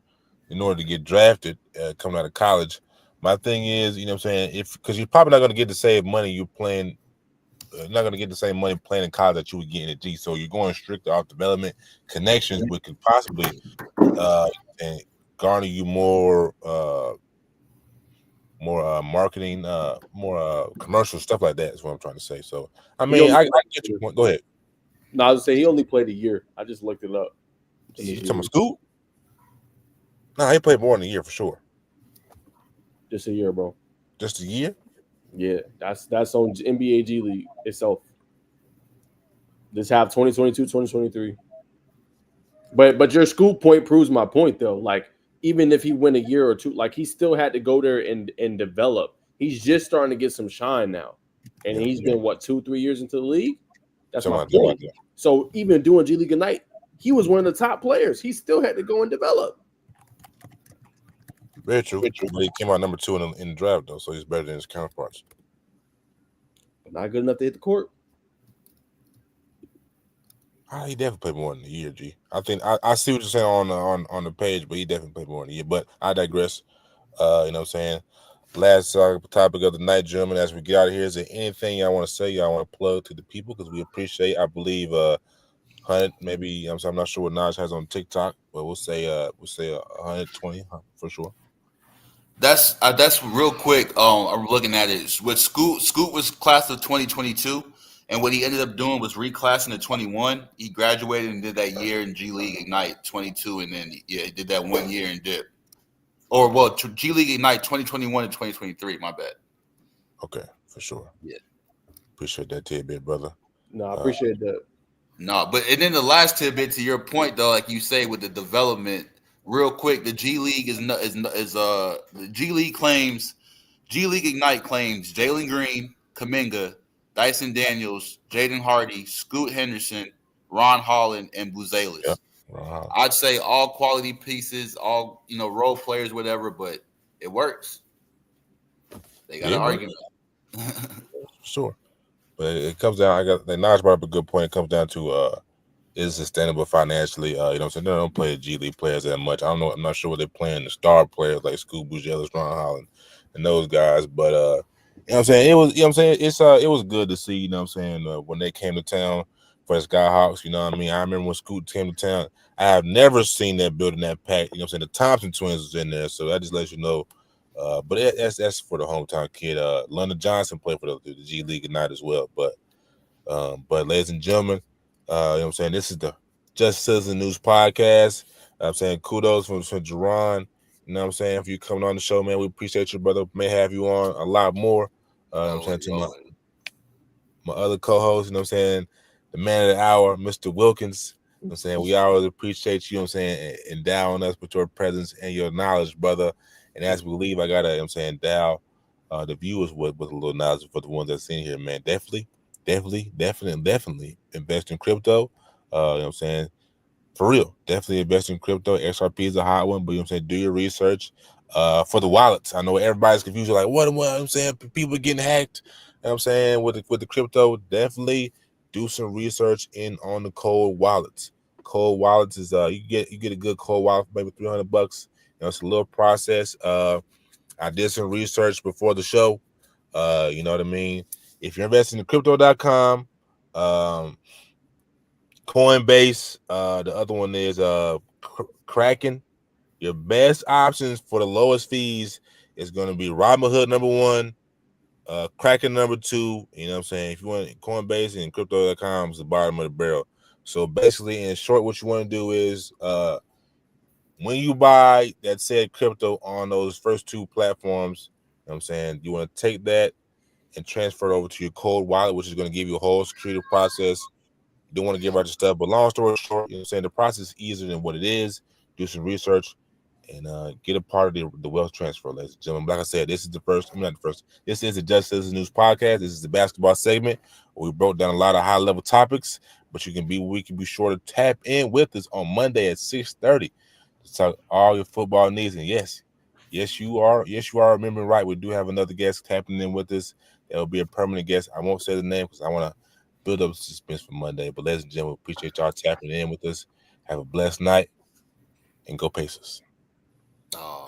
in order to get drafted coming out of college. My thing is, you know what I'm saying, because you're probably not going to get the same money you're playing. Not going to get the same money playing in college that you would get in the G. So you're going strict off development connections, which could possibly and garner you more marketing, more commercial stuff like that. Is what I'm trying to say. So I mean, I get your point. Go ahead. No, I was saying he only played a year. I just looked it up. You talking about Scoot? No, he played more than a year for sure. Just a year, bro. Just a year? Yeah, that's on NBA G League itself. This half 2022, 2023. But your Scoot point proves my point though. Like, even if he went a year or two, like he still had to go there and develop. He's just starting to get some shine now. And he's been 2-3 years into the league. That's my point. So even doing G League Ignite, he was one of the top players. He still had to go and develop. Very true. But he came out number 2 in the draft though, so he's better than his counterparts. But not good enough to hit the court. He definitely played more than a year, G. I think I see what you're saying on the page, but he definitely played more than a year. But I digress. You know what I'm saying? Last topic of the night, gentlemen, as we get out of here, is there anything y'all want to say, y'all want to plug to the people? Because we appreciate, I believe, 100, maybe, I'm not sure what Naj has on TikTok, but we'll say 120 for sure. That's real quick. I'm looking at it. With Scoot was class of 2022, and what he ended up doing was reclassing to 21. He graduated and did that year in G League Ignite 22, and then he did that 1 year and dip. Or G League Ignite 2021 and 2023. My bad. Okay, for sure. Yeah, appreciate that tidbit, brother. No, I appreciate that. No, but and then the last tidbit to your point though, like you say with the development. Real quick, the G League the G League Ignite claims Jalen Green, Kuminga, Dyson Daniels, Jaden Hardy, Scoot Henderson, Ron Holland, and Buzelis. Yep. I'd say all quality pieces, all role players, whatever, but it works. They got an argument. Sure, but it comes down. Naj brought up a good point. It comes down to is sustainable financially. You know what I'm saying? They don't play the G League players that much. I don't know. I'm not sure what they're playing the star players like Scoot, Buzelis, Ron Holland, and those guys. But you know what I'm saying? It was, you know what I'm saying? It was good to see, you know what I'm saying, when they came to town for the Skyhawks, you know what I mean? I remember when Scoot came to town, I have never seen that building that packed. You know what I'm saying? The Thompson twins was in there, so that just lets you know. But that's for the hometown kid. London Johnson played for the G League Ignite as well. But ladies and gentlemen, you know what I'm saying? This is the Just Citizen News Podcast. I'm saying kudos from Jerron. You know what I'm saying? For you coming on the show, man. We appreciate you, brother. May have you on a lot more. I'm saying to my other co-host, you know what I'm saying? The man of the hour, Mr. Wilkins. You know what I'm saying? We always appreciate you, know what I'm saying, endowing us with your presence and your knowledge, brother. And as we leave, I gotta, you know what I'm saying, endow the viewers with a little knowledge for the ones that's in here, man. Definitely invest in crypto. You know what I'm saying? For real, definitely invest in crypto. XRP is a hot one, but you know what I'm saying? Do your research. For the wallets, I know everybody's confused. Like, what I'm saying? People are getting hacked. You know what I'm saying? With the crypto, definitely do some research on the cold wallets. Cold wallets is you get a good cold wallet for maybe $300. You know, it's a little process. I did some research before the show. You know what I mean? If you're investing in crypto.com, Coinbase, the other one is Kraken. Your best options for the lowest fees is going to be Robinhood number 1, Kraken number 2. You know what I'm saying? If you want Coinbase and Crypto.com is the bottom of the barrel. So basically, in short, what you want to do is when you buy that said crypto on those first 2 platforms, you know what I'm saying, you want to take that and transfer it over to your cold wallet, which is going to give you a whole security process. You don't want to give out your stuff, but long story short, you know what I'm saying, the process is easier than what it is. Do some research and get a part of the wealth transfer, ladies and gentlemen. Like I said, this is the first. I'm not the first. This is the Just Citizens News podcast. This is the basketball segment. We broke down a lot of high level topics, but we can be sure to tap in with us on Monday at 6:30 to talk all your football needs. And yes, you are remembering right. We do have another guest tapping in with us. That will be a permanent guest. I won't say the name because I want to build up suspense for Monday. But ladies and gentlemen, we appreciate y'all tapping in with us. Have a blessed night and go Pacers. Oh.